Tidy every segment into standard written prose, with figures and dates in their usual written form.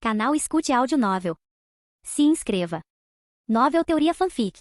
Canal Escute Áudio Novel. Se inscreva. Novel Teoria Fanfic.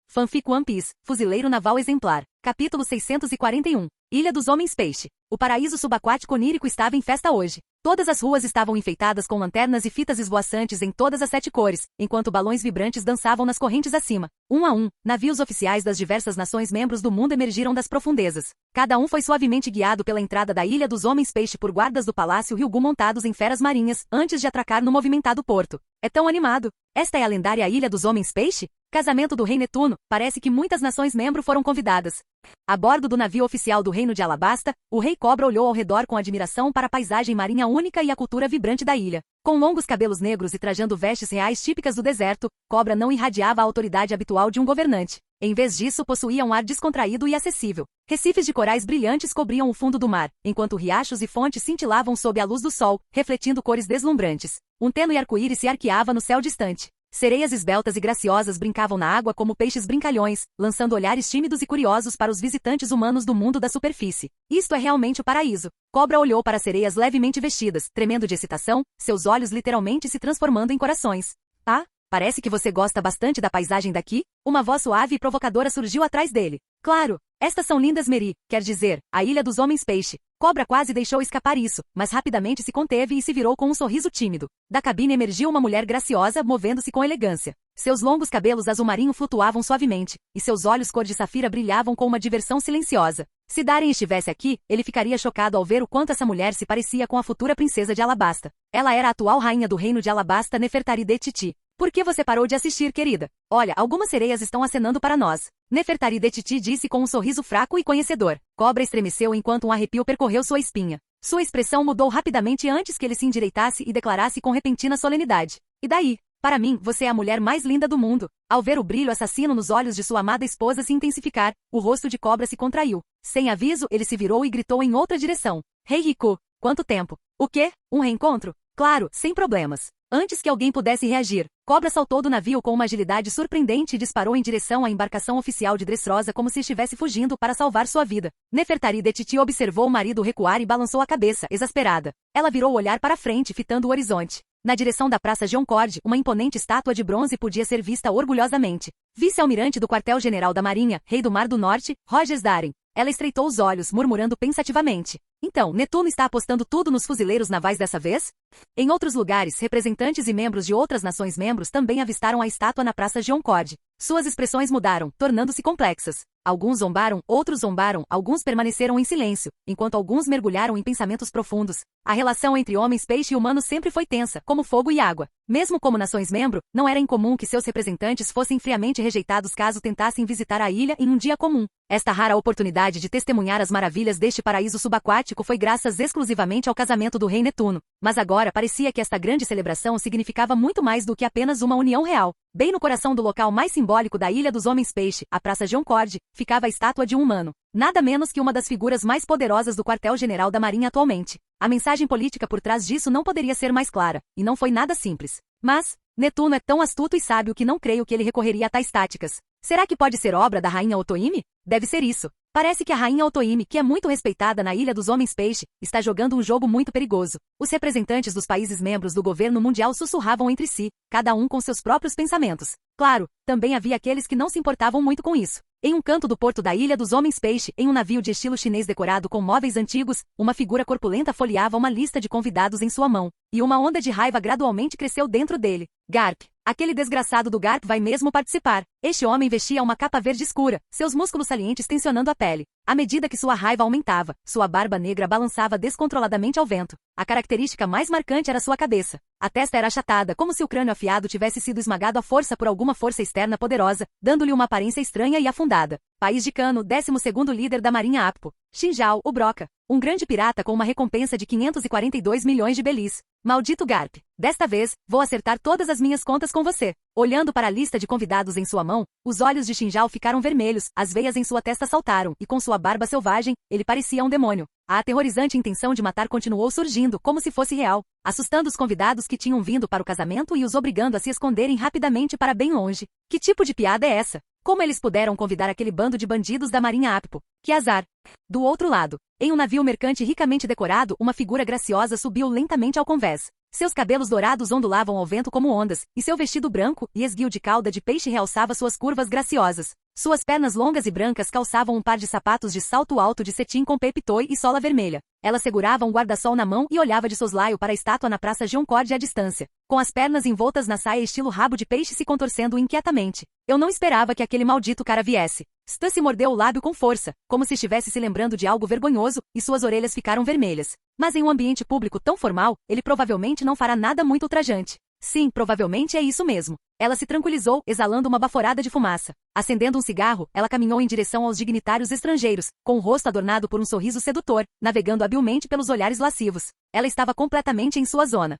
Fanfic One Piece, Fuzileiro Naval Exemplar. Capítulo 641. Ilha dos Homens Peixe. O paraíso subaquático onírico estava em festa hoje. Todas as ruas estavam enfeitadas com lanternas e fitas esvoaçantes em todas as 7 cores, enquanto balões vibrantes dançavam nas correntes acima. Um a um, navios oficiais das diversas nações membros do mundo emergiram das profundezas. Cada um foi suavemente guiado pela entrada da Ilha dos Homens Peixe por guardas do Palácio Ryugu montados em feras marinhas, antes de atracar no movimentado porto. É tão animado! Esta é a lendária Ilha dos Homens Peixe? Casamento do Rei Netuno, parece que muitas nações membro foram convidadas. A bordo do navio oficial do Reino de Alabasta, o Rei Cobra olhou ao redor com admiração para a paisagem marinha única e a cultura vibrante da ilha. Com longos cabelos negros e trajando vestes reais típicas do deserto, Cobra não irradiava a autoridade habitual de um governante. Em vez disso, possuía um ar descontraído e acessível. Recifes de corais brilhantes cobriam o fundo do mar, enquanto riachos e fontes cintilavam sob a luz do sol, refletindo cores deslumbrantes. Um tênue arco-íris se arqueava no céu distante. Sereias esbeltas e graciosas brincavam na água como peixes brincalhões, lançando olhares tímidos e curiosos para os visitantes humanos do mundo da superfície. Isto é realmente o paraíso. Cobra olhou para as sereias levemente vestidas, tremendo de excitação, seus olhos literalmente se transformando em corações. Ah, parece que você gosta bastante da paisagem daqui? Uma voz suave e provocadora surgiu atrás dele. Claro, estas são lindas Meri, quer dizer, a Ilha dos Homens Peixe. Cobra quase deixou escapar isso, mas rapidamente se conteve e se virou com um sorriso tímido. Da cabine emergiu uma mulher graciosa, movendo-se com elegância. Seus longos cabelos azul marinho flutuavam suavemente, e seus olhos cor de safira brilhavam com uma diversão silenciosa. Se Darren estivesse aqui, ele ficaria chocado ao ver o quanto essa mulher se parecia com a futura princesa de Alabasta. Ela era a atual rainha do reino de Alabasta, Nefertari de Titi. Por que você parou de assistir, querida? Olha, algumas sereias estão acenando para nós. Nefertari de Titi disse com um sorriso fraco e conhecedor. Cobra estremeceu enquanto um arrepio percorreu sua espinha. Sua expressão mudou rapidamente antes que ele se endireitasse e declarasse com repentina solenidade. E daí? Para mim, você é a mulher mais linda do mundo. Ao ver o brilho assassino nos olhos de sua amada esposa se intensificar, o rosto de Cobra se contraiu. Sem aviso, ele se virou e gritou em outra direção. Rei Riku, quanto tempo? O quê? Um reencontro? Claro, sem problemas. Antes que alguém pudesse reagir, Cobra saltou do navio com uma agilidade surpreendente e disparou em direção à embarcação oficial de Dressrosa como se estivesse fugindo para salvar sua vida. Nefertari de Titi observou o marido recuar e balançou a cabeça, exasperada. Ela virou o olhar para frente, fitando o horizonte. Na direção da Praça Geoncord, uma imponente estátua de bronze podia ser vista orgulhosamente. Vice-almirante do Quartel-General da Marinha, Rei do Mar do Norte, Rogers Darren. Ela estreitou os olhos, murmurando pensativamente. Então, Netuno está apostando tudo nos fuzileiros navais dessa vez? Em outros lugares, representantes e membros de outras nações membros também avistaram a estátua na Praça Geoncord. Suas expressões mudaram, tornando-se complexas. Alguns zombaram, outros zombaram, alguns permaneceram em silêncio, enquanto alguns mergulharam em pensamentos profundos. A relação entre homens-peixe e humanos sempre foi tensa, como fogo e água. Mesmo como nações-membro, não era incomum que seus representantes fossem friamente rejeitados caso tentassem visitar a ilha em um dia comum. Esta rara oportunidade de testemunhar as maravilhas deste paraíso subaquático foi graças exclusivamente ao casamento do Rei Netuno. Mas agora parecia que esta grande celebração significava muito mais do que apenas uma união real. Bem no coração do local mais simbólico da Ilha dos Homens Peixe, a Praça Geoncord, ficava a estátua de um humano. Nada menos que uma das figuras mais poderosas do quartel-general da Marinha atualmente. A mensagem política por trás disso não poderia ser mais clara, e não foi nada simples. Mas, Netuno é tão astuto e sábio que não creio que ele recorreria a tais táticas. Será que pode ser obra da Rainha Otoime? Deve ser isso. Parece que a Rainha Otoime, que é muito respeitada na Ilha dos Homens Peixe, está jogando um jogo muito perigoso. Os representantes dos países membros do governo mundial sussurravam entre si, cada um com seus próprios pensamentos. Claro, também havia aqueles que não se importavam muito com isso. Em um canto do porto da Ilha dos Homens Peixe, em um navio de estilo chinês decorado com móveis antigos, uma figura corpulenta folheava uma lista de convidados em sua mão, e uma onda de raiva gradualmente cresceu dentro dele. Garp. Aquele desgraçado do Garp vai mesmo participar. Este homem vestia uma capa verde escura, seus músculos salientes tensionando a pele. À medida que sua raiva aumentava, sua barba negra balançava descontroladamente ao vento. A característica mais marcante era sua cabeça. A testa era achatada, como se o crânio afiado tivesse sido esmagado à força por alguma força externa poderosa, dando-lhe uma aparência estranha e afundada. País de Cano, 12º líder da Marinha Appo. Xinjao, o Broca. Um grande pirata com uma recompensa de 542 milhões de belis. Maldito Garp. Desta vez, vou acertar todas as minhas contas com você. Olhando para a lista de convidados em sua mão, os olhos de Xinjao ficaram vermelhos, as veias em sua testa saltaram, e com sua barba selvagem, ele parecia um demônio. A aterrorizante intenção de matar continuou surgindo, como se fosse real, assustando os convidados que tinham vindo para o casamento e os obrigando a se esconderem rapidamente para bem longe. Que tipo de piada é essa? Como eles puderam convidar aquele bando de bandidos da Marinha Appo? Que azar! Do outro lado, em um navio mercante ricamente decorado, uma figura graciosa subiu lentamente ao convés. Seus cabelos dourados ondulavam ao vento como ondas, e seu vestido branco e esguio de cauda de peixe realçava suas curvas graciosas. Suas pernas longas e brancas calçavam um par de sapatos de salto alto de cetim com pepitoi e sola vermelha. Ela segurava um guarda-sol na mão e olhava de soslaio para a estátua na Praça Goncourt à distância, com as pernas envoltas na saia estilo rabo de peixe se contorcendo inquietamente. Eu não esperava que aquele maldito cara viesse. Stussy mordeu o lábio com força, como se estivesse se lembrando de algo vergonhoso, e suas orelhas ficaram vermelhas. Mas em um ambiente público tão formal, ele provavelmente não fará nada muito ultrajante. Sim, provavelmente é isso mesmo. Ela se tranquilizou, exalando uma baforada de fumaça. Acendendo um cigarro, ela caminhou em direção aos dignitários estrangeiros, com o rosto adornado por um sorriso sedutor, navegando habilmente pelos olhares lascivos. Ela estava completamente em sua zona.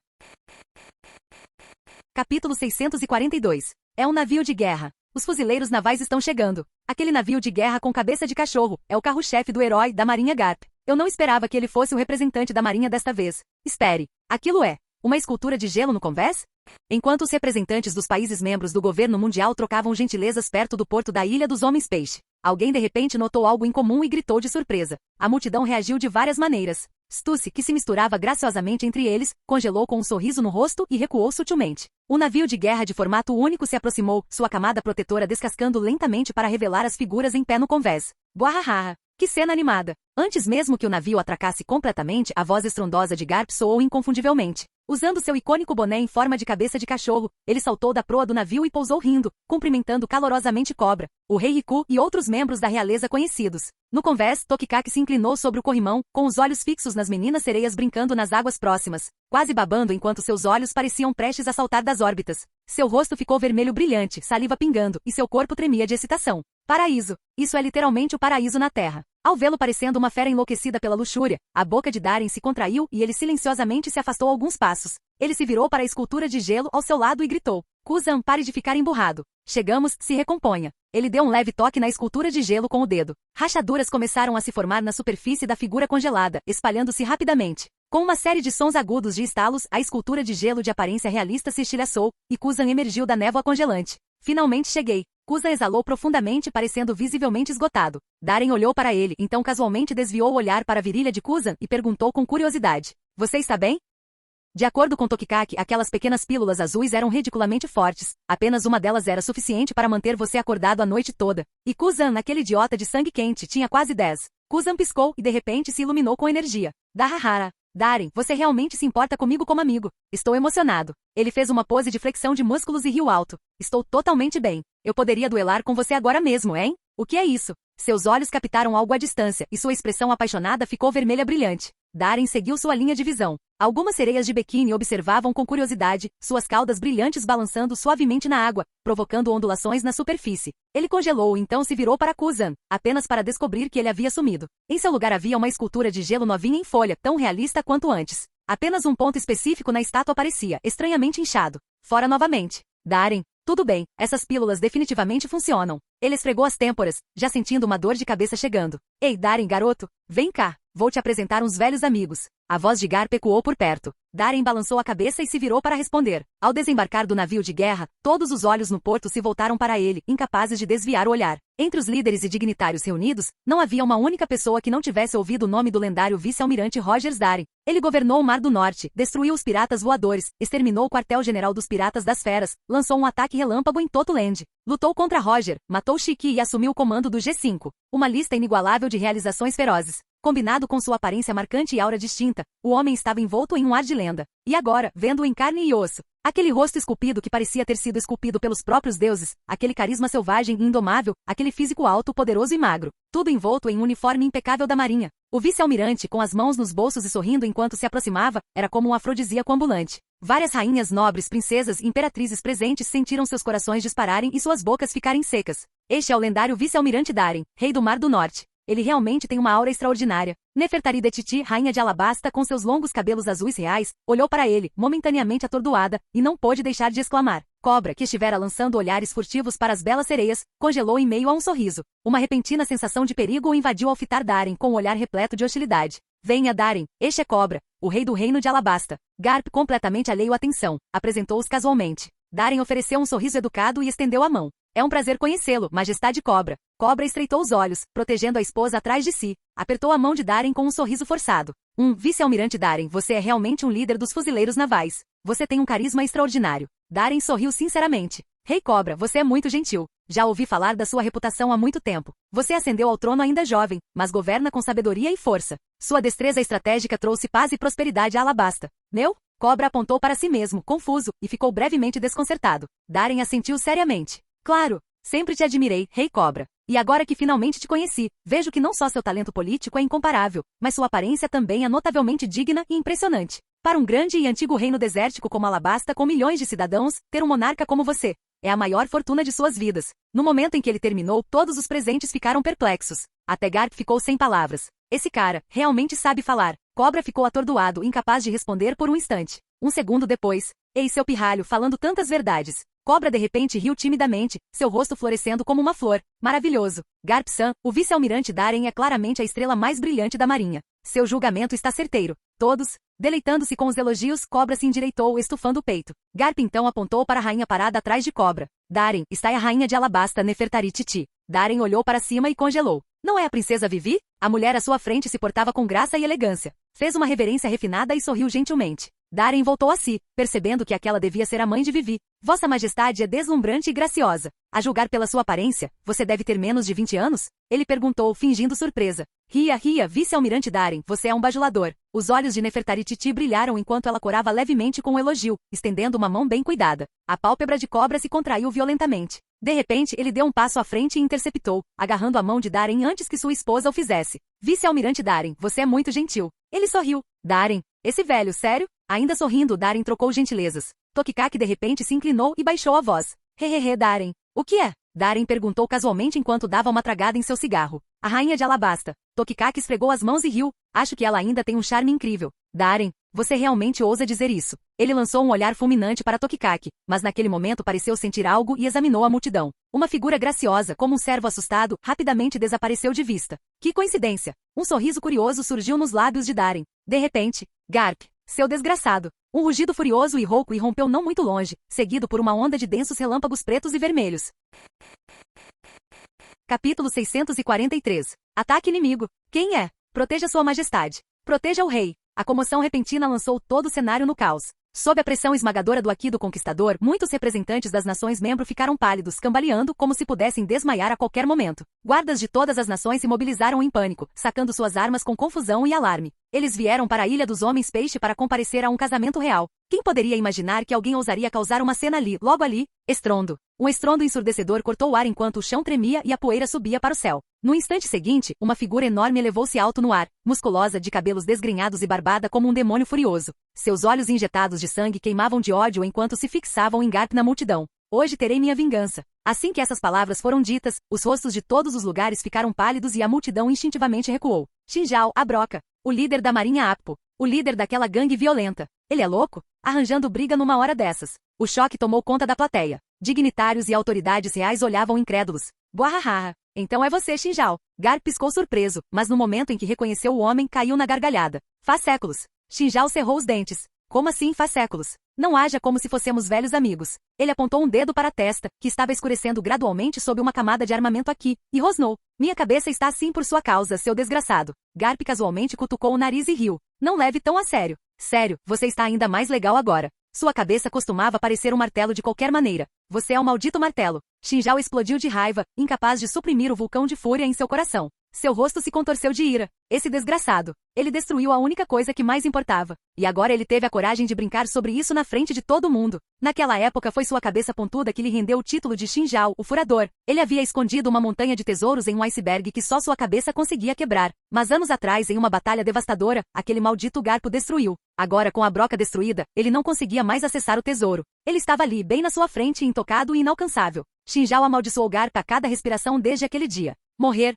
Capítulo 642. É um navio de guerra. Os fuzileiros navais estão chegando. Aquele navio de guerra com cabeça de cachorro é o carro-chefe do herói da Marinha Garp. Eu não esperava que ele fosse o representante da Marinha desta vez. Espere. Aquilo é uma escultura de gelo no convés? Enquanto os representantes dos países membros do governo mundial trocavam gentilezas perto do porto da Ilha dos Homens Peixe, alguém de repente notou algo incomum e gritou de surpresa. A multidão reagiu de várias maneiras. Stussy, que se misturava graciosamente entre eles, congelou com um sorriso no rosto e recuou sutilmente. Um navio de guerra de formato único se aproximou, sua camada protetora descascando lentamente para revelar as figuras em pé no convés. Buahaha! Que cena animada! Antes mesmo que o navio atracasse completamente, a voz estrondosa de Garp soou inconfundivelmente. Usando seu icônico boné em forma de cabeça de cachorro, ele saltou da proa do navio e pousou rindo, cumprimentando calorosamente Cobra, o rei Riku e outros membros da realeza conhecidos. No convés, Tokikaki se inclinou sobre o corrimão, com os olhos fixos nas meninas sereias brincando nas águas próximas, quase babando enquanto seus olhos pareciam prestes a saltar das órbitas. Seu rosto ficou vermelho brilhante, saliva pingando, e seu corpo tremia de excitação. Paraíso! Isso é literalmente o paraíso na Terra. Ao vê-lo parecendo uma fera enlouquecida pela luxúria, a boca de Darren se contraiu e ele silenciosamente se afastou alguns passos. Ele se virou para a escultura de gelo ao seu lado e gritou: Kuzan, pare de ficar emburrado. Chegamos, se recomponha. Ele deu um leve toque na escultura de gelo com o dedo. Rachaduras começaram a se formar na superfície da figura congelada, espalhando-se rapidamente. Com uma série de sons agudos de estalos, a escultura de gelo de aparência realista se estilhaçou, e Kuzan emergiu da névoa congelante. Finalmente cheguei. Kuzan exalou profundamente, parecendo visivelmente esgotado. Darren olhou para ele, então casualmente desviou o olhar para a virilha de Kuzan e perguntou com curiosidade: Você está bem? De acordo com Tokikaki, aquelas pequenas pílulas azuis eram ridiculamente fortes. Apenas uma delas era suficiente para manter você acordado a noite toda. E Kuzan, aquele idiota de sangue quente, tinha quase 10. Kuzan piscou e de repente se iluminou com energia. Dahahara. Darren, você realmente se importa comigo como amigo. Estou emocionado. Ele fez uma pose de flexão de músculos e riu alto. Estou totalmente bem. Eu poderia duelar com você agora mesmo, hein? O que é isso? Seus olhos captaram algo à distância, e sua expressão apaixonada ficou vermelha brilhante. Darren seguiu sua linha de visão. Algumas sereias de biquíni observavam com curiosidade, suas caudas brilhantes balançando suavemente na água, provocando ondulações na superfície. Ele congelou e então se virou para Kuzan, apenas para descobrir que ele havia sumido. Em seu lugar havia uma escultura de gelo novinha em folha, tão realista quanto antes. Apenas um ponto específico na estátua aparecia, estranhamente inchado. Fora novamente. Darren, tudo bem, essas pílulas definitivamente funcionam. Ele esfregou as têmporas, já sentindo uma dor de cabeça chegando. Ei, Darren, garoto, vem cá. Vou te apresentar uns velhos amigos. A voz de Garp ecoou por perto. Darren balançou a cabeça e se virou para responder. Ao desembarcar do navio de guerra, todos os olhos no porto se voltaram para ele, incapazes de desviar o olhar. Entre os líderes e dignitários reunidos, não havia uma única pessoa que não tivesse ouvido o nome do lendário vice-almirante Rogers Darren. Ele governou o Mar do Norte, destruiu os piratas voadores, exterminou o quartel-general dos piratas das feras, lançou um ataque relâmpago em Totoland, lutou contra Roger, matou Shiki e assumiu o comando do G5. Uma lista inigualável de realizações ferozes. Combinado com sua aparência marcante e aura distinta, o homem estava envolto em um ar de lenda. E agora, vendo-o em carne e osso, aquele rosto esculpido que parecia ter sido esculpido pelos próprios deuses, aquele carisma selvagem e indomável, aquele físico alto, poderoso e magro, tudo envolto em um uniforme impecável da marinha. O vice-almirante, com as mãos nos bolsos e sorrindo enquanto se aproximava, era como um afrodisíaco ambulante. Várias rainhas nobres, princesas e imperatrizes presentes sentiram seus corações dispararem e suas bocas ficarem secas. Este é o lendário vice-almirante Darren, rei do Mar do Norte. Ele realmente tem uma aura extraordinária. Nefertari de Titi, rainha de Alabasta com seus longos cabelos azuis reais, olhou para ele, momentaneamente atordoada, e não pôde deixar de exclamar. Cobra, que estivera lançando olhares furtivos para as belas sereias, congelou em meio a um sorriso. Uma repentina sensação de perigo o invadiu ao fitar Darren com um olhar repleto de hostilidade. Venha, Darren, este é Cobra, o rei do reino de Alabasta. Garp, completamente alheio à atenção, apresentou-os casualmente. Darren ofereceu um sorriso educado e estendeu a mão. É um prazer conhecê-lo, Majestade Cobra. Cobra estreitou os olhos, protegendo a esposa atrás de si. Apertou a mão de Darren com um sorriso forçado. Vice-almirante Darren, você é realmente um líder dos fuzileiros navais. Você tem um carisma extraordinário. Darren sorriu sinceramente. Rei Cobra, você é muito gentil. Já ouvi falar da sua reputação há muito tempo. Você ascendeu ao trono ainda jovem, mas governa com sabedoria e força. Sua destreza estratégica trouxe paz e prosperidade a Alabasta. Cobra apontou para si mesmo, confuso, e ficou brevemente desconcertado. Darren assentiu seriamente. Claro, sempre te admirei, Rei Cobra. E agora que finalmente te conheci, vejo que não só seu talento político é incomparável, mas sua aparência também é notavelmente digna e impressionante. Para um grande e antigo reino desértico como Alabasta, com milhões de cidadãos, ter um monarca como você é a maior fortuna de suas vidas. No momento em que ele terminou, todos os presentes ficaram perplexos. Até Garp ficou sem palavras. Esse cara realmente sabe falar. Cobra ficou atordoado, incapaz de responder por um instante. Um segundo depois, ei seu pirralho, falando tantas verdades. Cobra de repente riu timidamente, seu rosto florescendo como uma flor. Maravilhoso. Garp-san, o vice-almirante Darren é claramente a estrela mais brilhante da marinha. Seu julgamento está certeiro. Todos, deleitando-se com os elogios, Cobra se endireitou, estufando o peito. Garp então apontou para a rainha parada atrás de Cobra. Darren, está a rainha de Alabasta, Nefertari Titi. Darren olhou para cima e congelou. Não é a princesa Vivi? A mulher à sua frente se portava com graça e elegância. Fez uma reverência refinada e sorriu gentilmente. Darren voltou a si, percebendo que aquela devia ser a mãe de Vivi. Vossa Majestade é deslumbrante e graciosa. A julgar pela sua aparência, você deve ter menos de 20 anos? Ele perguntou, fingindo surpresa. Ria, vice-almirante Darren, você é um bajulador. Os olhos de Nefertari Titi brilharam enquanto ela corava levemente com um elogio, estendendo uma mão bem cuidada. A pálpebra de Cobra se contraiu violentamente. De repente, ele deu um passo à frente e interceptou, agarrando a mão de Darren antes que sua esposa o fizesse. Vice-almirante Darren, você é muito gentil. Ele sorriu. Darren, esse velho, sério? Ainda sorrindo, Darren trocou gentilezas. Tokikaki de repente se inclinou e baixou a voz. Hehehe, Darren. O que é? Darren perguntou casualmente enquanto dava uma tragada em seu cigarro. A rainha de Alabasta. Tokikaki esfregou as mãos e riu. Acho que ela ainda tem um charme incrível. Darren, você realmente ousa dizer isso. Ele lançou um olhar fulminante para Tokikaki, mas naquele momento pareceu sentir algo e examinou a multidão. Uma figura graciosa, como um cervo assustado, rapidamente desapareceu de vista. Que coincidência! Um sorriso curioso surgiu nos lábios de Darren. De repente, Garp, seu desgraçado. Um rugido furioso e rouco irrompeu não muito longe, seguido por uma onda de densos relâmpagos pretos e vermelhos. Capítulo 643. Ataque inimigo. Quem é? Proteja sua majestade. Proteja o rei. A comoção repentina lançou todo o cenário no caos. Sob a pressão esmagadora do Aqui do Conquistador, muitos representantes das nações-membro ficaram pálidos, cambaleando como se pudessem desmaiar a qualquer momento. Guardas de todas as nações se mobilizaram em pânico, sacando suas armas com confusão e alarme. Eles vieram para a Ilha dos Homens Peixe para comparecer a um casamento real. Quem poderia imaginar que alguém ousaria causar uma cena ali, logo ali? Estrondo. Um estrondo ensurdecedor cortou o ar enquanto o chão tremia e a poeira subia para o céu. No instante seguinte, uma figura enorme elevou-se alto no ar, musculosa, de cabelos desgrenhados e barbada como um demônio furioso. Seus olhos injetados de sangue queimavam de ódio enquanto se fixavam em Garp na multidão. Hoje terei minha vingança. Assim que essas palavras foram ditas, os rostos de todos os lugares ficaram pálidos e a multidão instintivamente recuou. Xinjao, a Broca, o líder da marinha Appo, o líder daquela gangue violenta. Ele é louco? Arranjando briga numa hora dessas. O choque tomou conta da plateia. Dignitários e autoridades reais olhavam incrédulos. Buahaha. Então é você, Xinjao. Garp piscou surpreso, mas no momento em que reconheceu o homem, caiu na gargalhada. Faz séculos. Xinjao cerrou os dentes. Como assim faz séculos? Não haja como se fossemos velhos amigos. Ele apontou um dedo para a testa, que estava escurecendo gradualmente sob uma camada de armamento aqui, e rosnou. Minha cabeça está assim por sua causa, seu desgraçado. Garp casualmente cutucou o nariz e riu. Não leve tão a sério. Sério, você está ainda mais legal agora. Sua cabeça costumava parecer um martelo de qualquer maneira. Você é um maldito martelo. Xinjao explodiu de raiva, incapaz de suprimir o vulcão de fúria em seu coração. Seu rosto se contorceu de ira. Esse desgraçado. Ele destruiu a única coisa que mais importava. E agora ele teve a coragem de brincar sobre isso na frente de todo mundo. Naquela época foi sua cabeça pontuda que lhe rendeu o título de Xinjao, o furador. Ele havia escondido uma montanha de tesouros em um iceberg que só sua cabeça conseguia quebrar. Mas anos atrás, em uma batalha devastadora, aquele maldito Garpo destruiu. Agora, com a broca destruída, ele não conseguia mais acessar o tesouro. Ele estava ali, bem na sua frente, intocado e inalcançável. Xinjao amaldiçoou Garp a cada respiração desde aquele dia. Morrer.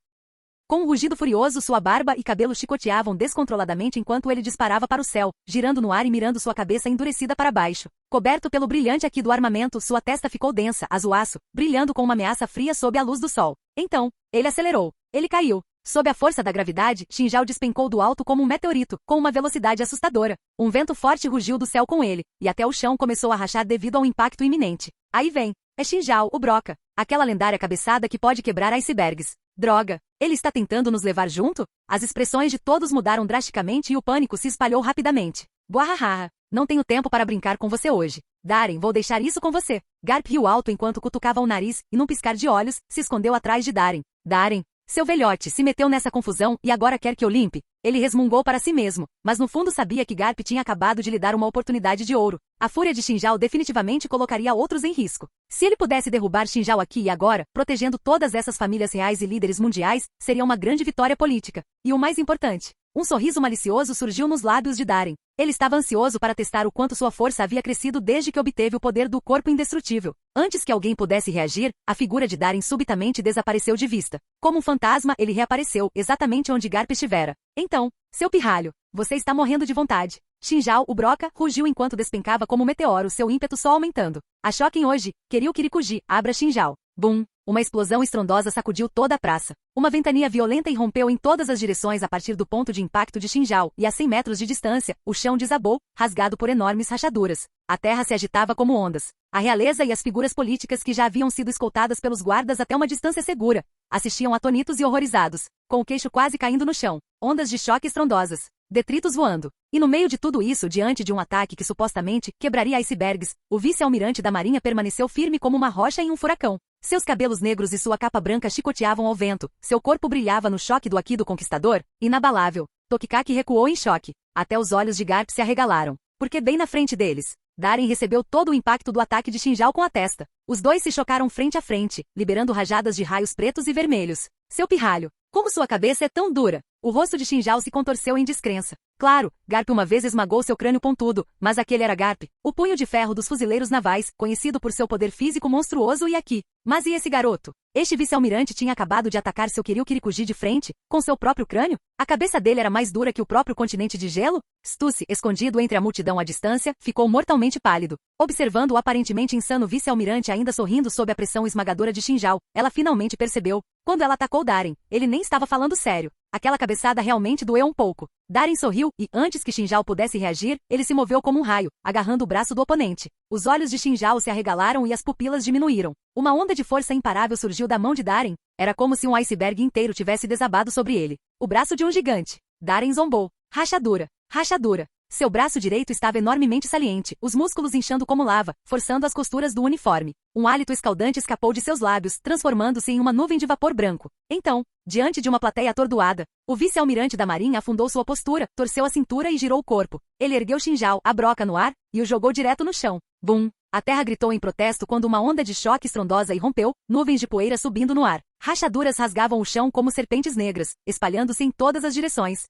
Com um rugido furioso, sua barba e cabelo chicoteavam descontroladamente enquanto ele disparava para o céu, girando no ar e mirando sua cabeça endurecida para baixo. Coberto pelo brilhante aqui do armamento, sua testa ficou densa, azuaço, brilhando com uma ameaça fria sob a luz do sol. Então, ele acelerou. Ele caiu. Sob a força da gravidade, Xinjao despencou do alto como um meteorito, com uma velocidade assustadora. Um vento forte rugiu do céu com ele, e até o chão começou a rachar devido ao impacto iminente. Aí vem. É Xinjao, o Broca. Aquela lendária cabeçada que pode quebrar icebergs. Droga! Ele está tentando nos levar junto? As expressões de todos mudaram drasticamente e o pânico se espalhou rapidamente. Buahaha! Não tenho tempo para brincar com você hoje. Darren, vou deixar isso com você. Garp riu alto enquanto cutucava o nariz e num piscar de olhos, se escondeu atrás de Darren. Darren, seu velhote se meteu nessa confusão e agora quer que eu limpe? Ele resmungou para si mesmo, mas no fundo sabia que Garp tinha acabado de lhe dar uma oportunidade de ouro. A fúria de Xinjao definitivamente colocaria outros em risco. Se ele pudesse derrubar Xinjao aqui e agora, protegendo todas essas famílias reais e líderes mundiais, seria uma grande vitória política. E o mais importante, um sorriso malicioso surgiu nos lábios de Darren. Ele estava ansioso para testar o quanto sua força havia crescido desde que obteve o poder do corpo indestrutível. Antes que alguém pudesse reagir, a figura de Darren subitamente desapareceu de vista. Como um fantasma, ele reapareceu, exatamente onde Garp estivera. Então, seu pirralho, você está morrendo de vontade. Xinjao, o Broca, rugiu enquanto despencava como um meteoro, seu ímpeto só aumentando. A Shokin hoje, queria o Kirikuji, abra Xinjao. Bum! Uma explosão estrondosa sacudiu toda a praça. Uma ventania violenta irrompeu em todas as direções a partir do ponto de impacto de Xinjao, e a 100 metros de distância, o chão desabou, rasgado por enormes rachaduras. A terra se agitava como ondas. A realeza e as figuras políticas que já haviam sido escoltadas pelos guardas até uma distância segura, assistiam atonitos e horrorizados, com o queixo quase caindo no chão. Ondas de choque estrondosas. Detritos voando. E no meio de tudo isso, diante de um ataque que supostamente quebraria icebergs, o vice-almirante da Marinha permaneceu firme como uma rocha em um furacão. Seus cabelos negros e sua capa branca chicoteavam ao vento, seu corpo brilhava no choque do Aqui do Conquistador, inabalável. Tokikaki recuou em choque. Até os olhos de Garp se arregalaram. Porque bem na frente deles, Darren recebeu todo o impacto do ataque de Xinjao com a testa. Os dois se chocaram frente a frente, liberando rajadas de raios pretos e vermelhos. Seu pirralho, como sua cabeça é tão dura? O rosto de Xinjao se contorceu em descrença. Claro, Garp uma vez esmagou seu crânio pontudo, mas aquele era Garp, o punho de ferro dos fuzileiros navais, conhecido por seu poder físico monstruoso e aqui. Mas e esse garoto? Este vice-almirante tinha acabado de atacar seu Kiryu Kirikuji de frente, com seu próprio crânio? A cabeça dele era mais dura que o próprio continente de gelo? Stussy, escondido entre a multidão à distância, ficou mortalmente pálido. Observando o aparentemente insano vice-almirante ainda sorrindo sob a pressão esmagadora de Xinjao, ela finalmente percebeu. Quando ela atacou Darren, ele nem estava falando sério. Aquela cabeçada realmente doeu um pouco. Darren sorriu e, antes que Xinjao pudesse reagir, ele se moveu como um raio, agarrando o braço do oponente. Os olhos de Xinjao se arregalaram e as pupilas diminuíram. Uma onda de força imparável surgiu da mão de Darren. Era como se um iceberg inteiro tivesse desabado sobre ele. O braço de um gigante. Darren zombou. Rachadura. Rachadura. Seu braço direito estava enormemente saliente, os músculos inchando como lava, forçando as costuras do uniforme. Um hálito escaldante escapou de seus lábios, transformando-se em uma nuvem de vapor branco. Então, diante de uma plateia atordoada, o vice-almirante da Marinha afundou sua postura, torceu a cintura e girou o corpo. Ele ergueu Xinjao, a broca no ar, e o jogou direto no chão. Bum! A terra gritou em protesto quando uma onda de choque estrondosa irrompeu, nuvens de poeira subindo no ar. Rachaduras rasgavam o chão como serpentes negras, espalhando-se em todas as direções.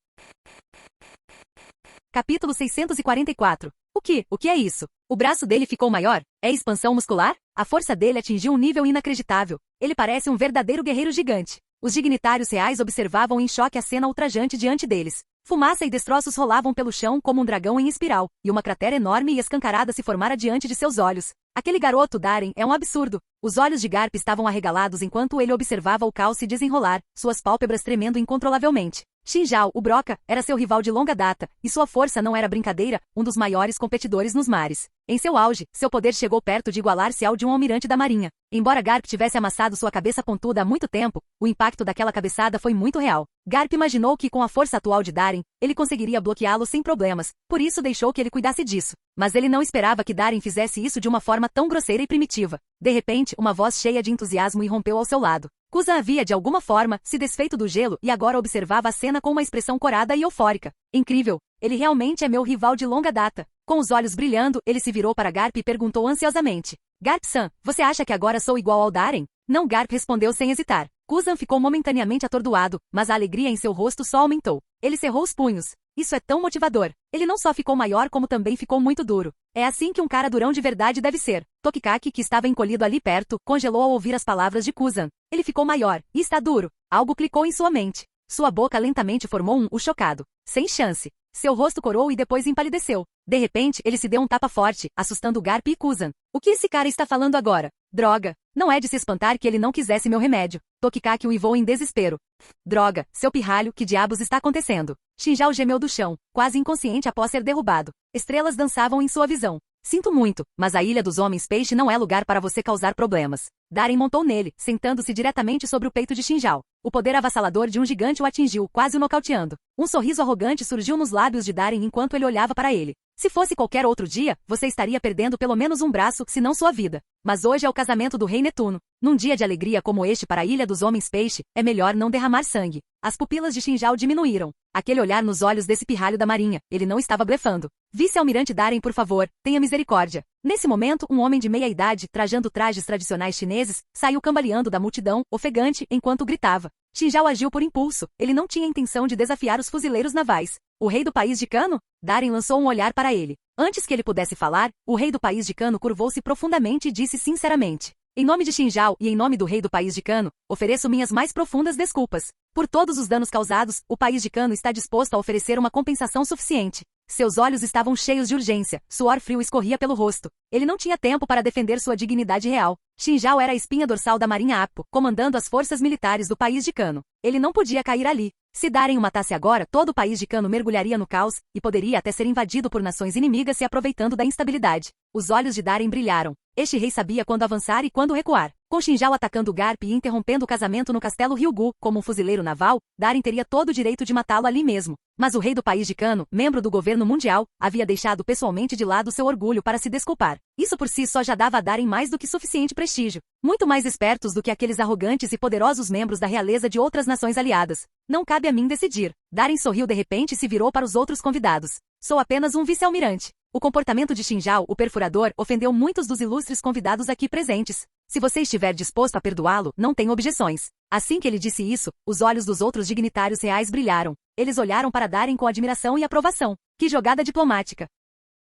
Capítulo 644. O que é isso? O braço dele ficou maior? É expansão muscular? A força dele atingiu um nível inacreditável. Ele parece um verdadeiro guerreiro gigante. Os dignitários reais observavam em choque a cena ultrajante diante deles. Fumaça e destroços rolavam pelo chão como um dragão em espiral, e uma cratera enorme e escancarada se formara diante de seus olhos. Aquele garoto Darren é um absurdo. Os olhos de Garp estavam arregalados enquanto ele observava o caos se desenrolar, suas pálpebras tremendo incontrolavelmente. Xinjao, o Broca, era seu rival de longa data, e sua força não era brincadeira, um dos maiores competidores nos mares. Em seu auge, seu poder chegou perto de igualar-se ao de um almirante da Marinha. Embora Garp tivesse amassado sua cabeça pontuda há muito tempo, o impacto daquela cabeçada foi muito real. Garp imaginou que com a força atual de Darren, ele conseguiria bloqueá-lo sem problemas, por isso deixou que ele cuidasse disso. Mas ele não esperava que Darren fizesse isso de uma forma tão grosseira e primitiva. De repente, uma voz cheia de entusiasmo irrompeu ao seu lado. Kuzan havia, de alguma forma, se desfeito do gelo e agora observava a cena com uma expressão corada e eufórica. Incrível! Ele realmente é meu rival de longa data. Com os olhos brilhando, ele se virou para Garp e perguntou ansiosamente. Garp-san, você acha que agora sou igual ao Darren? Não, Garp respondeu sem hesitar. Kuzan ficou momentaneamente atordoado, mas a alegria em seu rosto só aumentou. Ele cerrou os punhos. Isso é tão motivador. Ele não só ficou maior como também ficou muito duro. É assim que um cara durão de verdade deve ser. Tokikaki, que estava encolhido ali perto, congelou ao ouvir as palavras de Kuzan. Ele ficou maior, e está duro. Algo clicou em sua mente. Sua boca lentamente formou o chocado. Sem chance. Seu rosto corou e depois empalideceu. De repente, ele se deu um tapa forte, assustando Garp e Kuzan. O que esse cara está falando agora? Droga! Não é de se espantar que ele não quisesse meu remédio. Tokikaki uivou em desespero. Droga, seu pirralho, que diabos está acontecendo? Shinjao gemeu do chão, quase inconsciente após ser derrubado. Estrelas dançavam em sua visão. Sinto muito, mas a Ilha dos Homens Peixe não é lugar para você causar problemas. Darem montou nele, sentando-se diretamente sobre o peito de Shinjao. O poder avassalador de um gigante o atingiu, quase o nocauteando. Um sorriso arrogante surgiu nos lábios de Darem enquanto ele olhava para ele. Se fosse qualquer outro dia, você estaria perdendo pelo menos um braço, se não sua vida. Mas hoje é o casamento do Rei Netuno. Num dia de alegria como este para a Ilha dos Homens Peixe, é melhor não derramar sangue. As pupilas de Shinjao diminuíram. Aquele olhar nos olhos desse pirralho da marinha, ele não estava blefando. Vice-almirante Darem, por favor, tenha misericórdia. Nesse momento, um homem de meia-idade, trajando trajes tradicionais chineses, saiu cambaleando da multidão, ofegante, enquanto gritava. Shinjao agiu por impulso, ele não tinha intenção de desafiar os fuzileiros navais. O rei do país de Cano? Darem lançou um olhar para ele. Antes que ele pudesse falar, o rei do país de Cano curvou-se profundamente e disse sinceramente. Em nome de Shinjao e em nome do rei do país de Cano, ofereço minhas mais profundas desculpas. Por todos os danos causados, o país de Cano está disposto a oferecer uma compensação suficiente. Seus olhos estavam cheios de urgência, suor frio escorria pelo rosto. Ele não tinha tempo para defender sua dignidade real. Shinjao era a espinha dorsal da Marinha Appo, comandando as forças militares do país de Cano. Ele não podia cair ali. Se Darem o matasse agora, todo o país de Cano mergulharia no caos, e poderia até ser invadido por nações inimigas se aproveitando da instabilidade. Os olhos de Darem brilharam. Este rei sabia quando avançar e quando recuar. Com Shinjao atacando Garp e interrompendo o casamento no castelo Ryugu, como um fuzileiro naval, Darem teria todo o direito de matá-lo ali mesmo. Mas o rei do país de Cano, membro do governo mundial, havia deixado pessoalmente de lado seu orgulho para se desculpar. Isso por si só já dava a Darem mais do que suficiente prestígio. Muito mais espertos do que aqueles arrogantes e poderosos membros da realeza de outras nações aliadas. Não cabe a mim decidir. Darem sorriu de repente e se virou para os outros convidados. Sou apenas um vice-almirante. O comportamento de Shinjao, o perfurador, ofendeu muitos dos ilustres convidados aqui presentes. Se você estiver disposto a perdoá-lo, não tenho objeções. Assim que ele disse isso, os olhos dos outros dignitários reais brilharam. Eles olharam para Darem com admiração e aprovação. Que jogada diplomática!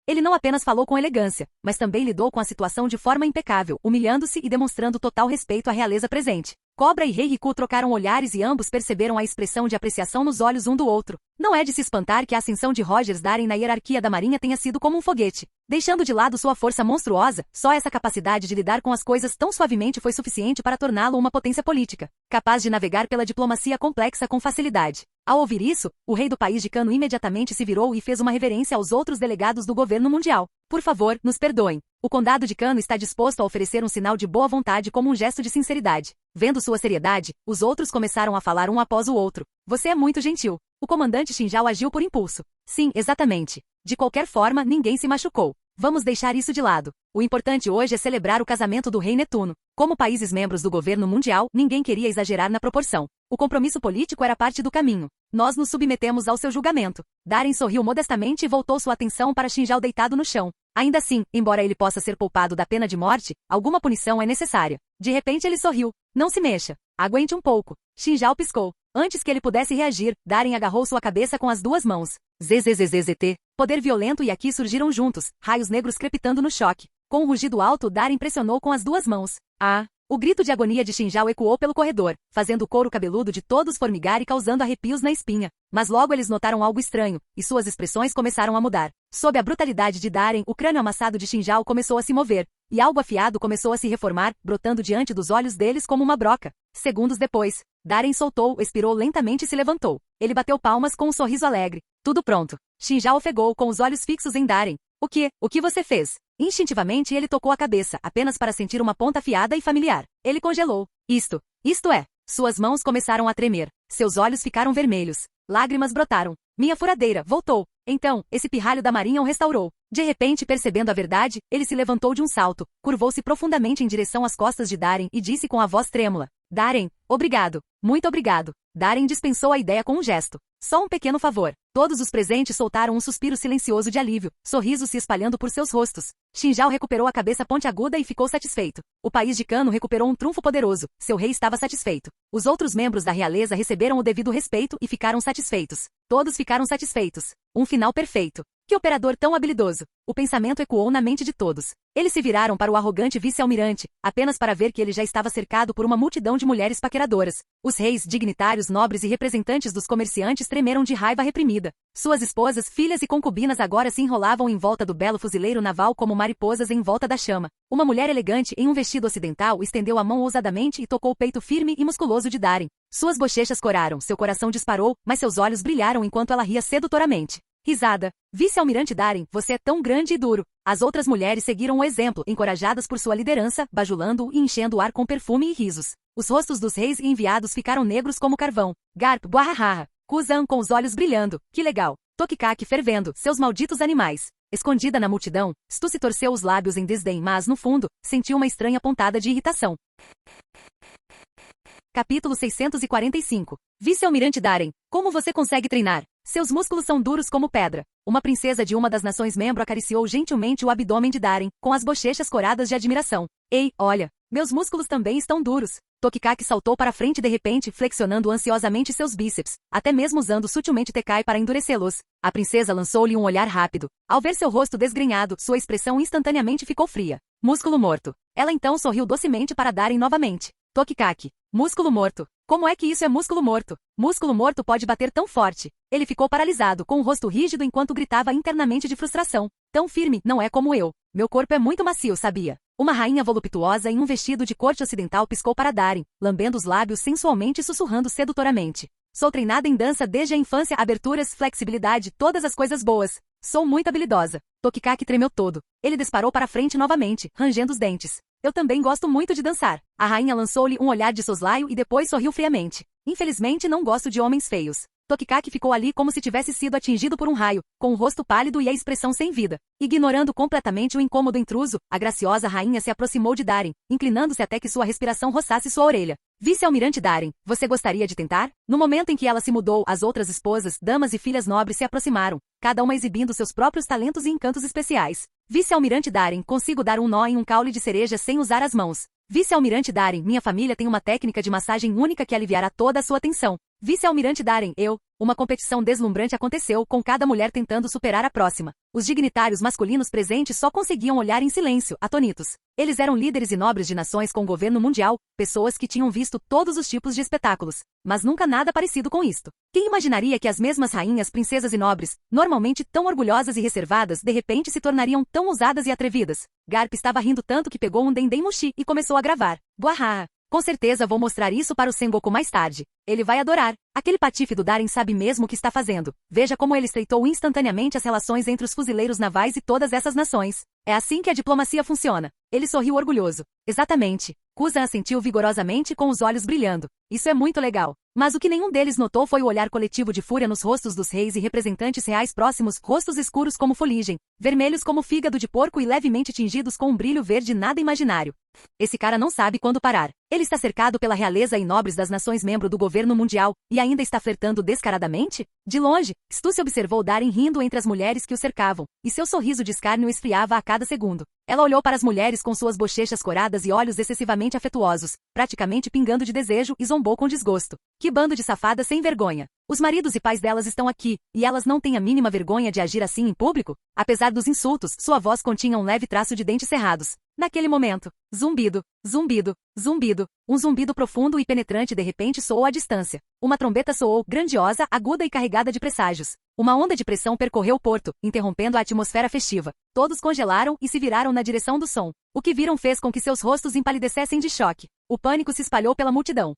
Ele não apenas falou com elegância, mas também lidou com a situação de forma impecável, humilhando-se e demonstrando total respeito à realeza presente. Cobra e Rei Riku trocaram olhares e ambos perceberam a expressão de apreciação nos olhos um do outro. Não é de se espantar que a ascensão de Rogers Darem na hierarquia da marinha tenha sido como um foguete. Deixando de lado sua força monstruosa, só essa capacidade de lidar com as coisas tão suavemente foi suficiente para torná-lo uma potência política, capaz de navegar pela diplomacia complexa com facilidade. Ao ouvir isso, o rei do país de Cano imediatamente se virou e fez uma reverência aos outros delegados do governo mundial. Por favor, nos perdoem. O condado de Cano está disposto a oferecer um sinal de boa vontade como um gesto de sinceridade. Vendo sua seriedade, os outros começaram a falar um após o outro. Você é muito gentil. O comandante Shinjao agiu por impulso. Sim, exatamente. De qualquer forma, ninguém se machucou. Vamos deixar isso de lado. O importante hoje é celebrar o casamento do rei Netuno. Como países membros do governo mundial, ninguém queria exagerar na proporção. O compromisso político era parte do caminho. Nós nos submetemos ao seu julgamento. Darem sorriu modestamente e voltou sua atenção para Shinjao deitado no chão. Ainda assim, embora ele possa ser poupado da pena de morte, alguma punição é necessária. De repente ele sorriu. Não se mexa. Aguente um pouco. Shinjao piscou. Antes que ele pudesse reagir, Darem agarrou sua cabeça com as duas mãos. ZZZZT. Poder violento e aqui surgiram juntos, raios negros crepitando no choque. Com um rugido alto, Darem pressionou com as duas mãos. Ah! O grito de agonia de Shinjao ecoou pelo corredor, fazendo o couro cabeludo de todos formigar e causando arrepios na espinha. Mas logo eles notaram algo estranho, e suas expressões começaram a mudar. Sob a brutalidade de Darem, o crânio amassado de Shinjao começou a se mover, e algo afiado começou a se reformar, brotando diante dos olhos deles como uma broca. Segundos depois, Darem soltou, expirou lentamente e se levantou. Ele bateu palmas com um sorriso alegre. Tudo pronto. Shinjao ofegou com os olhos fixos em Darem. O que você fez? Instintivamente ele tocou a cabeça, apenas para sentir uma ponta afiada e familiar. Ele congelou. Isto é. Suas mãos começaram a tremer. Seus olhos ficaram vermelhos. Lágrimas brotaram. Minha furadeira, voltou. Então, esse pirralho da marinha o restaurou. De repente, percebendo a verdade, ele se levantou de um salto, curvou-se profundamente em direção às costas de Darem e disse com a voz trêmula. Darem, obrigado. Muito obrigado. Darem dispensou a ideia com um gesto. Só um pequeno favor. Todos os presentes soltaram um suspiro silencioso de alívio, sorrisos se espalhando por seus rostos. Shinjao recuperou a cabeça pontiaguda e ficou satisfeito. O país de Cano recuperou um trunfo poderoso. Seu rei estava satisfeito. Os outros membros da realeza receberam o devido respeito e ficaram satisfeitos. Todos ficaram satisfeitos. Um final perfeito. Que operador tão habilidoso! O pensamento ecoou na mente de todos. Eles se viraram para o arrogante vice-almirante, apenas para ver que ele já estava cercado por uma multidão de mulheres paqueradoras. Os reis, dignitários, nobres e representantes dos comerciantes tremeram de raiva reprimida. Suas esposas, filhas e concubinas agora se enrolavam em volta do belo fuzileiro naval como mariposas em volta da chama. Uma mulher elegante em um vestido ocidental estendeu a mão ousadamente e tocou o peito firme e musculoso de Darin. Suas bochechas coraram, seu coração disparou, mas seus olhos brilharam enquanto ela ria sedutoramente. Risada. Vice-almirante Darin, você é tão grande e duro. As outras mulheres seguiram o exemplo, encorajadas por sua liderança, bajulando-o e enchendo o ar com perfume e risos. Os rostos dos reis e enviados ficaram negros como carvão. Garp, guahahaha. Kuzan com os olhos brilhando. Que legal. Tokikaki fervendo, seus malditos animais. Escondida na multidão, Stu se torceu os lábios em desdém, mas, no fundo, sentiu uma estranha pontada de irritação. Capítulo 645. Vice-almirante Darin, como você consegue treinar? Seus músculos são duros como pedra. Uma princesa de uma das nações membro acariciou gentilmente o abdômen de Darin, com as bochechas coradas de admiração. Ei, olha, meus músculos também estão duros. Tokikaki saltou para frente de repente, flexionando ansiosamente seus bíceps, até mesmo usando sutilmente Tekai para endurecê-los. A princesa lançou-lhe um olhar rápido. Ao ver seu rosto desgrenhado, sua expressão instantaneamente ficou fria. Músculo morto. Ela então sorriu docemente para Darin novamente. Tokikaki. Músculo morto. Como é que isso é músculo morto? Músculo morto pode bater tão forte. Ele ficou paralisado, com o rosto rígido enquanto gritava internamente de frustração. Tão firme, não é como eu. Meu corpo é muito macio, sabia? Uma rainha voluptuosa em um vestido de corte ocidental piscou para Darin, lambendo os lábios sensualmente e sussurrando sedutoramente. Sou treinada em dança desde a infância, aberturas, flexibilidade, todas as coisas boas. Sou muito habilidosa. Tokikaki tremeu todo. Ele disparou para frente novamente, rangendo os dentes. Eu também gosto muito de dançar. A rainha lançou-lhe um olhar de soslaio e depois sorriu friamente. Infelizmente não gosto de homens feios. Tokikaki ficou ali como se tivesse sido atingido por um raio, com o rosto pálido e a expressão sem vida. Ignorando completamente o incômodo intruso, a graciosa rainha se aproximou de Darin, inclinando-se até que sua respiração roçasse sua orelha. Vice-almirante Darin, você gostaria de tentar? No momento em que ela se mudou, as outras esposas, damas e filhas nobres se aproximaram, cada uma exibindo seus próprios talentos e encantos especiais. Vice-almirante Darin, consigo dar um nó em um caule de cereja sem usar as mãos. Vice-almirante Darin, minha família tem uma técnica de massagem única que aliviará toda a sua tensão. Vice-almirante Darin, uma competição deslumbrante aconteceu, com cada mulher tentando superar a próxima. Os dignitários masculinos presentes só conseguiam olhar em silêncio, atônitos. Eles eram líderes e nobres de nações com governo mundial, pessoas que tinham visto todos os tipos de espetáculos, mas nunca nada parecido com isto. Quem imaginaria que as mesmas rainhas, princesas e nobres, normalmente tão orgulhosas e reservadas, de repente se tornariam tão ousadas e atrevidas? Garp estava rindo tanto que pegou um dendém mushi e começou a gravar. Guahaha! Com certeza vou mostrar isso para o Sengoku mais tarde. Ele vai adorar. Aquele patife do Darin sabe mesmo o que está fazendo. Veja como ele estreitou instantaneamente as relações entre os fuzileiros navais e todas essas nações. É assim que a diplomacia funciona. Ele sorriu orgulhoso. Exatamente. Kuzan assentiu vigorosamente com os olhos brilhando. Isso é muito legal. Mas o que nenhum deles notou foi o olhar coletivo de fúria nos rostos dos reis e representantes reais próximos, rostos escuros como fuligem, vermelhos como fígado de porco e levemente tingidos com um brilho verde nada imaginário. Esse cara não sabe quando parar. Ele está cercado pela realeza e nobres das nações membro do governo mundial, e ainda está flertando descaradamente? De longe, Stu se observou Darin rindo entre as mulheres que o cercavam, e seu sorriso de escárnio esfriava a cada segundo. Ela olhou para as mulheres com suas bochechas coradas e olhos excessivamente afetuosos, praticamente pingando de desejo, e zombou com desgosto. Que bando de safadas sem vergonha! Os maridos e pais delas estão aqui, e elas não têm a mínima vergonha de agir assim em público? Apesar dos insultos, sua voz continha um leve traço de dentes cerrados. Naquele momento, zumbido, zumbido, zumbido, um zumbido profundo e penetrante de repente soou à distância. Uma trombeta soou, grandiosa, aguda e carregada de presságios. Uma onda de pressão percorreu o porto, interrompendo a atmosfera festiva. Todos congelaram e se viraram na direção do som. O que viram fez com que seus rostos empalidecessem de choque. O pânico se espalhou pela multidão.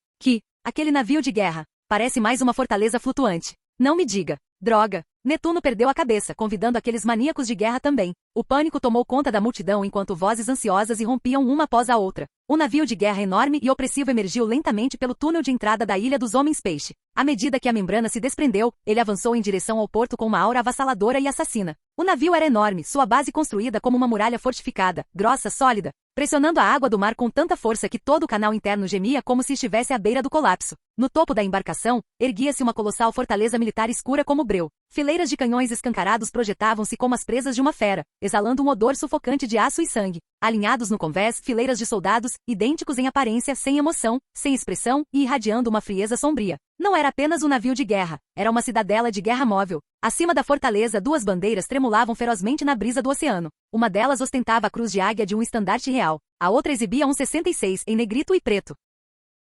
Aquele navio de guerra, parece mais uma fortaleza flutuante. Não me diga. Droga. Netuno perdeu a cabeça, convidando aqueles maníacos de guerra também. O pânico tomou conta da multidão enquanto vozes ansiosas irrompiam uma após a outra. Um navio de guerra enorme e opressivo emergiu lentamente pelo túnel de entrada da Ilha dos Homens Peixe. À medida que a membrana se desprendeu, ele avançou em direção ao porto com uma aura avassaladora e assassina. O navio era enorme, sua base construída como uma muralha fortificada, grossa, sólida, pressionando a água do mar com tanta força que todo o canal interno gemia como se estivesse à beira do colapso. No topo da embarcação, erguia-se uma colossal fortaleza militar escura como breu. Fileiras de canhões escancarados projetavam-se como as presas de uma fera, exalando um odor sufocante de aço e sangue. Alinhados no convés, fileiras de soldados, idênticos em aparência, sem emoção, sem expressão e irradiando uma frieza sombria. Não era apenas um navio de guerra, era uma cidadela de guerra móvel. Acima da fortaleza, duas bandeiras tremulavam ferozmente na brisa do oceano. Uma delas ostentava a cruz de águia de um estandarte real, a outra exibia um 66 em negrito e preto.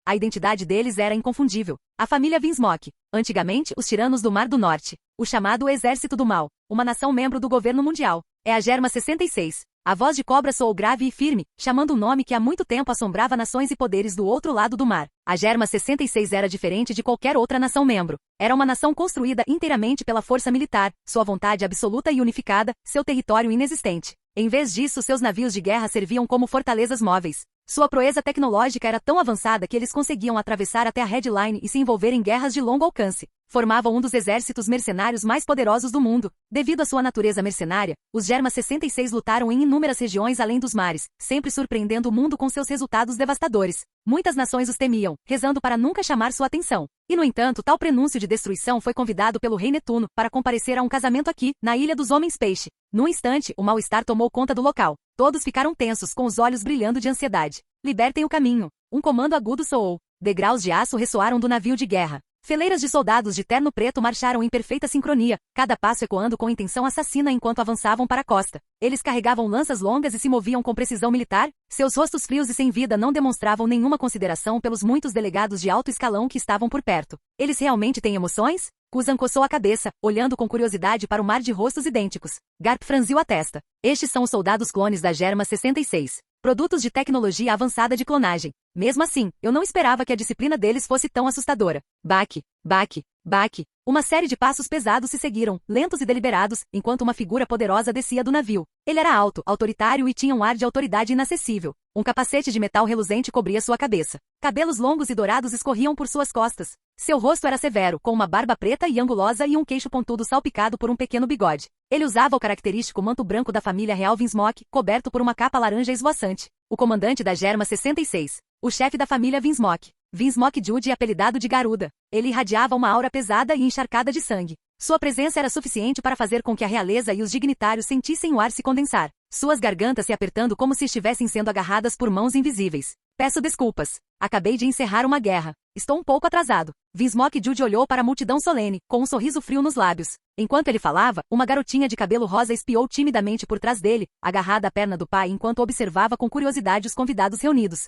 A identidade deles era inconfundível. A família Vinsmoke, antigamente os tiranos do Mar do Norte, o chamado Exército do Mal, uma nação membro do governo mundial. É a Germa 66. A voz de cobra soou grave e firme, chamando um nome que há muito tempo assombrava nações e poderes do outro lado do mar. A Germa 66 era diferente de qualquer outra nação membro. Era uma nação construída inteiramente pela força militar, sua vontade absoluta e unificada, seu território inexistente. Em vez disso, seus navios de guerra serviam como fortalezas móveis. Sua proeza tecnológica era tão avançada que eles conseguiam atravessar até a Red Line e se envolver em guerras de longo alcance. Formavam um dos exércitos mercenários mais poderosos do mundo. Devido à sua natureza mercenária, os Germa 66 lutaram em inúmeras regiões além dos mares, sempre surpreendendo o mundo com seus resultados devastadores. Muitas nações os temiam, rezando para nunca chamar sua atenção. E no entanto, tal prenúncio de destruição foi convidado pelo rei Netuno para comparecer a um casamento aqui, na Ilha dos Homens Peixe. Num instante, o mal-estar tomou conta do local. Todos ficaram tensos, com os olhos brilhando de ansiedade. Libertem o caminho. Um comando agudo soou. Degraus de aço ressoaram do navio de guerra. Fileiras de soldados de terno preto marcharam em perfeita sincronia, cada passo ecoando com intenção assassina enquanto avançavam para a costa. Eles carregavam lanças longas e se moviam com precisão militar. Seus rostos frios e sem vida não demonstravam nenhuma consideração pelos muitos delegados de alto escalão que estavam por perto. Eles realmente têm emoções? Kuzan coçou a cabeça, olhando com curiosidade para o mar de rostos idênticos. Garp franziu a testa. Estes são os soldados clones da Germa 66. Produtos de tecnologia avançada de clonagem. Mesmo assim, eu não esperava que a disciplina deles fosse tão assustadora. Baque, baque, baque. Uma série de passos pesados se seguiram, lentos e deliberados, enquanto uma figura poderosa descia do navio. Ele era alto, autoritário e tinha um ar de autoridade inacessível. Um capacete de metal reluzente cobria sua cabeça. Cabelos longos e dourados escorriam por suas costas. Seu rosto era severo, com uma barba preta e angulosa e um queixo pontudo salpicado por um pequeno bigode. Ele usava o característico manto branco da família real Vinsmoke, coberto por uma capa laranja esvoaçante. O comandante da Germa 66. O chefe da família Vinsmoke. Vinsmoke Jude, apelidado de Garuda. Ele irradiava uma aura pesada e encharcada de sangue. Sua presença era suficiente para fazer com que a realeza e os dignitários sentissem o ar se condensar. Suas gargantas se apertando como se estivessem sendo agarradas por mãos invisíveis. Peço desculpas. Acabei de encerrar uma guerra. Estou um pouco atrasado. Vinsmoke Jude olhou para a multidão solene, com um sorriso frio nos lábios. Enquanto ele falava, uma garotinha de cabelo rosa espiou timidamente por trás dele, agarrada à perna do pai enquanto observava com curiosidade os convidados reunidos.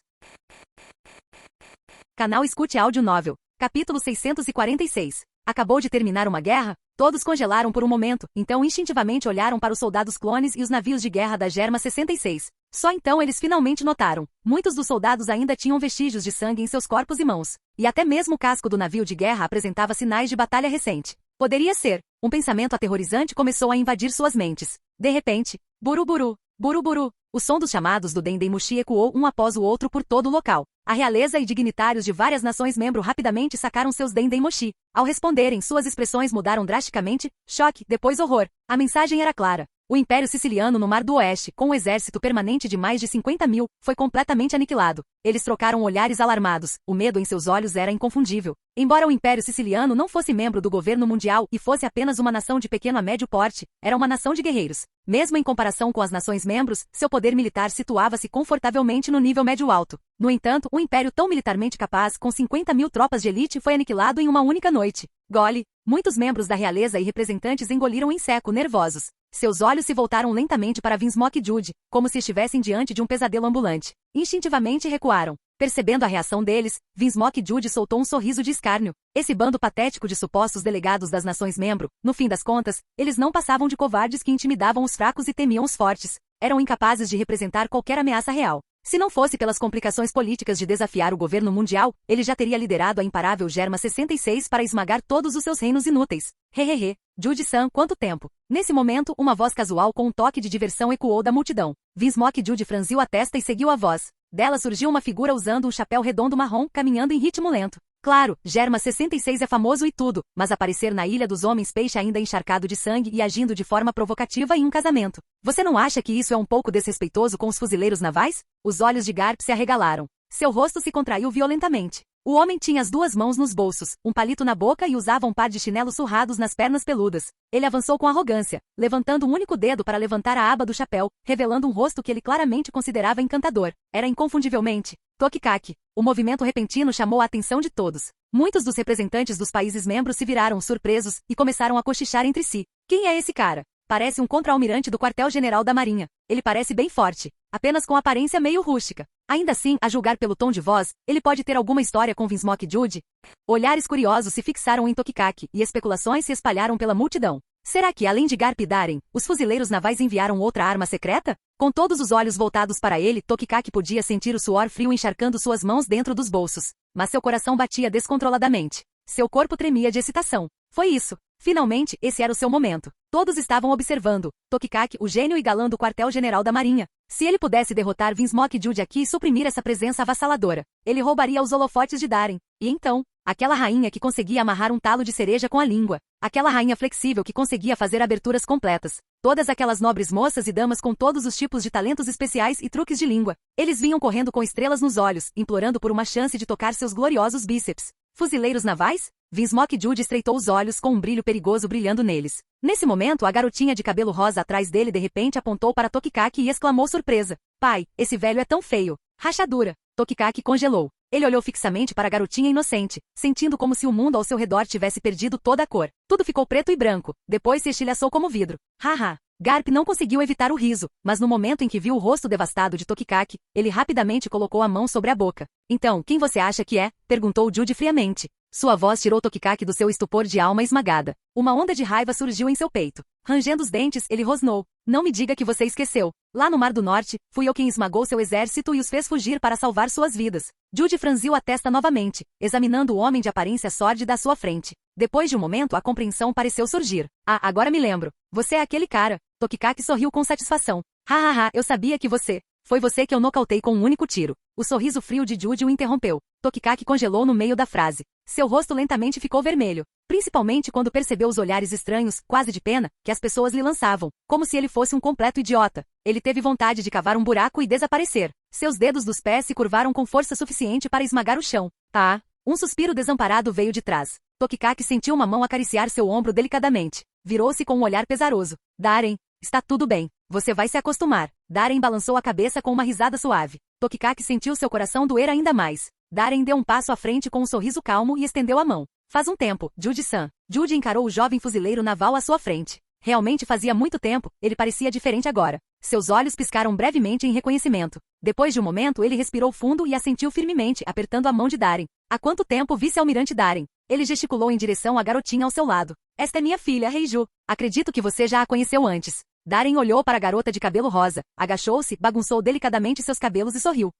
Canal Escute Áudio Novel. Capítulo 646. Acabou de terminar uma guerra? Todos congelaram por um momento, então instintivamente olharam para os soldados clones e os navios de guerra da Germa 66. Só então eles finalmente notaram. Muitos dos soldados ainda tinham vestígios de sangue em seus corpos e mãos. E até mesmo o casco do navio de guerra apresentava sinais de batalha recente. Poderia ser. Um pensamento aterrorizante começou a invadir suas mentes. De repente, buruburu, buruburu. O som dos chamados do Dendemushi ecoou um após o outro por todo o local. A realeza e dignitários de várias nações membro rapidamente sacaram seus Dendemushi. Ao responderem, suas expressões mudaram drasticamente, choque, depois horror. A mensagem era clara. O Império Siciliano no Mar do Oeste, com um exército permanente de mais de 50 mil, foi completamente aniquilado. Eles trocaram olhares alarmados. O medo em seus olhos era inconfundível. Embora o Império Siciliano não fosse membro do governo mundial e fosse apenas uma nação de pequeno a médio porte, era uma nação de guerreiros. Mesmo em comparação com as nações membros, seu poder militar situava-se confortavelmente no nível médio-alto. No entanto, um império tão militarmente capaz, com 50 mil tropas de elite, foi aniquilado em uma única noite. Gole. Muitos membros da realeza e representantes engoliram em seco, nervosos. Seus olhos se voltaram lentamente para Vinsmoke Jude, como se estivessem diante de um pesadelo ambulante. Instintivamente recuaram. Percebendo a reação deles, Vinsmoke Jude soltou um sorriso de escárnio. Esse bando patético de supostos delegados das nações-membro, no fim das contas, eles não passavam de covardes que intimidavam os fracos e temiam os fortes. Eram incapazes de representar qualquer ameaça real. Se não fosse pelas complicações políticas de desafiar o governo mundial, ele já teria liderado a imparável Germa 66 para esmagar todos os seus reinos inúteis. Hehehe. Jude-san, quanto tempo? Nesse momento, uma voz casual com um toque de diversão ecoou da multidão. Vinsmoke Jude franziu a testa e seguiu a voz. Dela surgiu uma figura usando um chapéu redondo marrom, caminhando em ritmo lento. Claro, Germa 66 é famoso e tudo, mas aparecer na Ilha dos Homens Peixe ainda encharcado de sangue e agindo de forma provocativa em um casamento. Você não acha que isso é um pouco desrespeitoso com os fuzileiros navais? Os olhos de Garp se arregalaram. Seu rosto se contraiu violentamente. O homem tinha as duas mãos nos bolsos, um palito na boca e usava um par de chinelos surrados nas pernas peludas. Ele avançou com arrogância, levantando um único dedo para levantar a aba do chapéu, revelando um rosto que ele claramente considerava encantador. Era inconfundivelmente Tokikaki. O movimento repentino chamou a atenção de todos. Muitos dos representantes dos países membros se viraram surpresos e começaram a cochichar entre si. Quem é esse cara? Parece um contra-almirante do quartel-general da Marinha. Ele parece bem forte, apenas com aparência meio rústica. Ainda assim, a julgar pelo tom de voz, ele pode ter alguma história com Vinsmoke Jude? Olhares curiosos se fixaram em Tokikaki e especulações se espalharam pela multidão. Será que, além de Garp e Darem, os fuzileiros navais enviaram outra arma secreta? Com todos os olhos voltados para ele, Tokikaki podia sentir o suor frio encharcando suas mãos dentro dos bolsos. Mas seu coração batia descontroladamente. Seu corpo tremia de excitação. Foi isso. Finalmente, esse era o seu momento. Todos estavam observando. Tokikaki, o gênio e galã do quartel-general da Marinha. Se ele pudesse derrotar Vinsmoke Jude aqui e suprimir essa presença avassaladora, ele roubaria os holofotes de Darem. E então, aquela rainha que conseguia amarrar um talo de cereja com a língua. Aquela rainha flexível que conseguia fazer aberturas completas. Todas aquelas nobres moças e damas com todos os tipos de talentos especiais e truques de língua. Eles vinham correndo com estrelas nos olhos, implorando por uma chance de tocar seus gloriosos bíceps. Fuzileiros navais? Vinsmoke Jude estreitou os olhos com um brilho perigoso brilhando neles. Nesse momento, a garotinha de cabelo rosa atrás dele de repente apontou para Tokikaki e exclamou surpresa. Pai, esse velho é tão feio. Rachadura. Tokikaki congelou. Ele olhou fixamente para a garotinha inocente, sentindo como se o mundo ao seu redor tivesse perdido toda a cor. Tudo ficou preto e branco, depois se estilhaçou como vidro. Haha. Garp não conseguiu evitar o riso, mas no momento em que viu o rosto devastado de Tokikaki, ele rapidamente colocou a mão sobre a boca. Então, quem você acha que é? Perguntou Jude friamente. Sua voz tirou Tokikaki do seu estupor de alma esmagada. Uma onda de raiva surgiu em seu peito. Rangendo os dentes, ele rosnou. Não me diga que você esqueceu. Lá no Mar do Norte, fui eu quem esmagou seu exército e os fez fugir para salvar suas vidas. Jude franziu a testa novamente, examinando o homem de aparência sórdida à sua frente. Depois de um momento, a compreensão pareceu surgir. Ah, agora me lembro. Você é aquele cara. Tokikaki sorriu com satisfação. Hahaha, eu sabia que você... Foi você que eu nocautei com um único tiro. O sorriso frio de Jude o interrompeu. Tokikaki congelou no meio da frase. Seu rosto lentamente ficou vermelho, principalmente quando percebeu os olhares estranhos, quase de pena, que as pessoas lhe lançavam, como se ele fosse um completo idiota. Ele teve vontade de cavar um buraco e desaparecer. Seus dedos dos pés se curvaram com força suficiente para esmagar o chão. Ah! Um suspiro desamparado veio de trás. Tokikaki sentiu uma mão acariciar seu ombro delicadamente. Virou-se com um olhar pesaroso. Darem, está tudo bem. Você vai se acostumar. Darem balançou a cabeça com uma risada suave. Tokikaki sentiu seu coração doer ainda mais. Darem deu um passo à frente com um sorriso calmo e estendeu a mão. Faz um tempo, Jude-san. Jude encarou o jovem fuzileiro naval à sua frente. Realmente fazia muito tempo, ele parecia diferente agora. Seus olhos piscaram brevemente em reconhecimento. Depois de um momento, ele respirou fundo e assentiu firmemente, apertando a mão de Darem. Há quanto tempo, vice-almirante Darem? Ele gesticulou em direção à garotinha ao seu lado. Esta é minha filha, Reiju. Acredito que você já a conheceu antes. Darem olhou para a garota de cabelo rosa, agachou-se, bagunçou delicadamente seus cabelos e sorriu.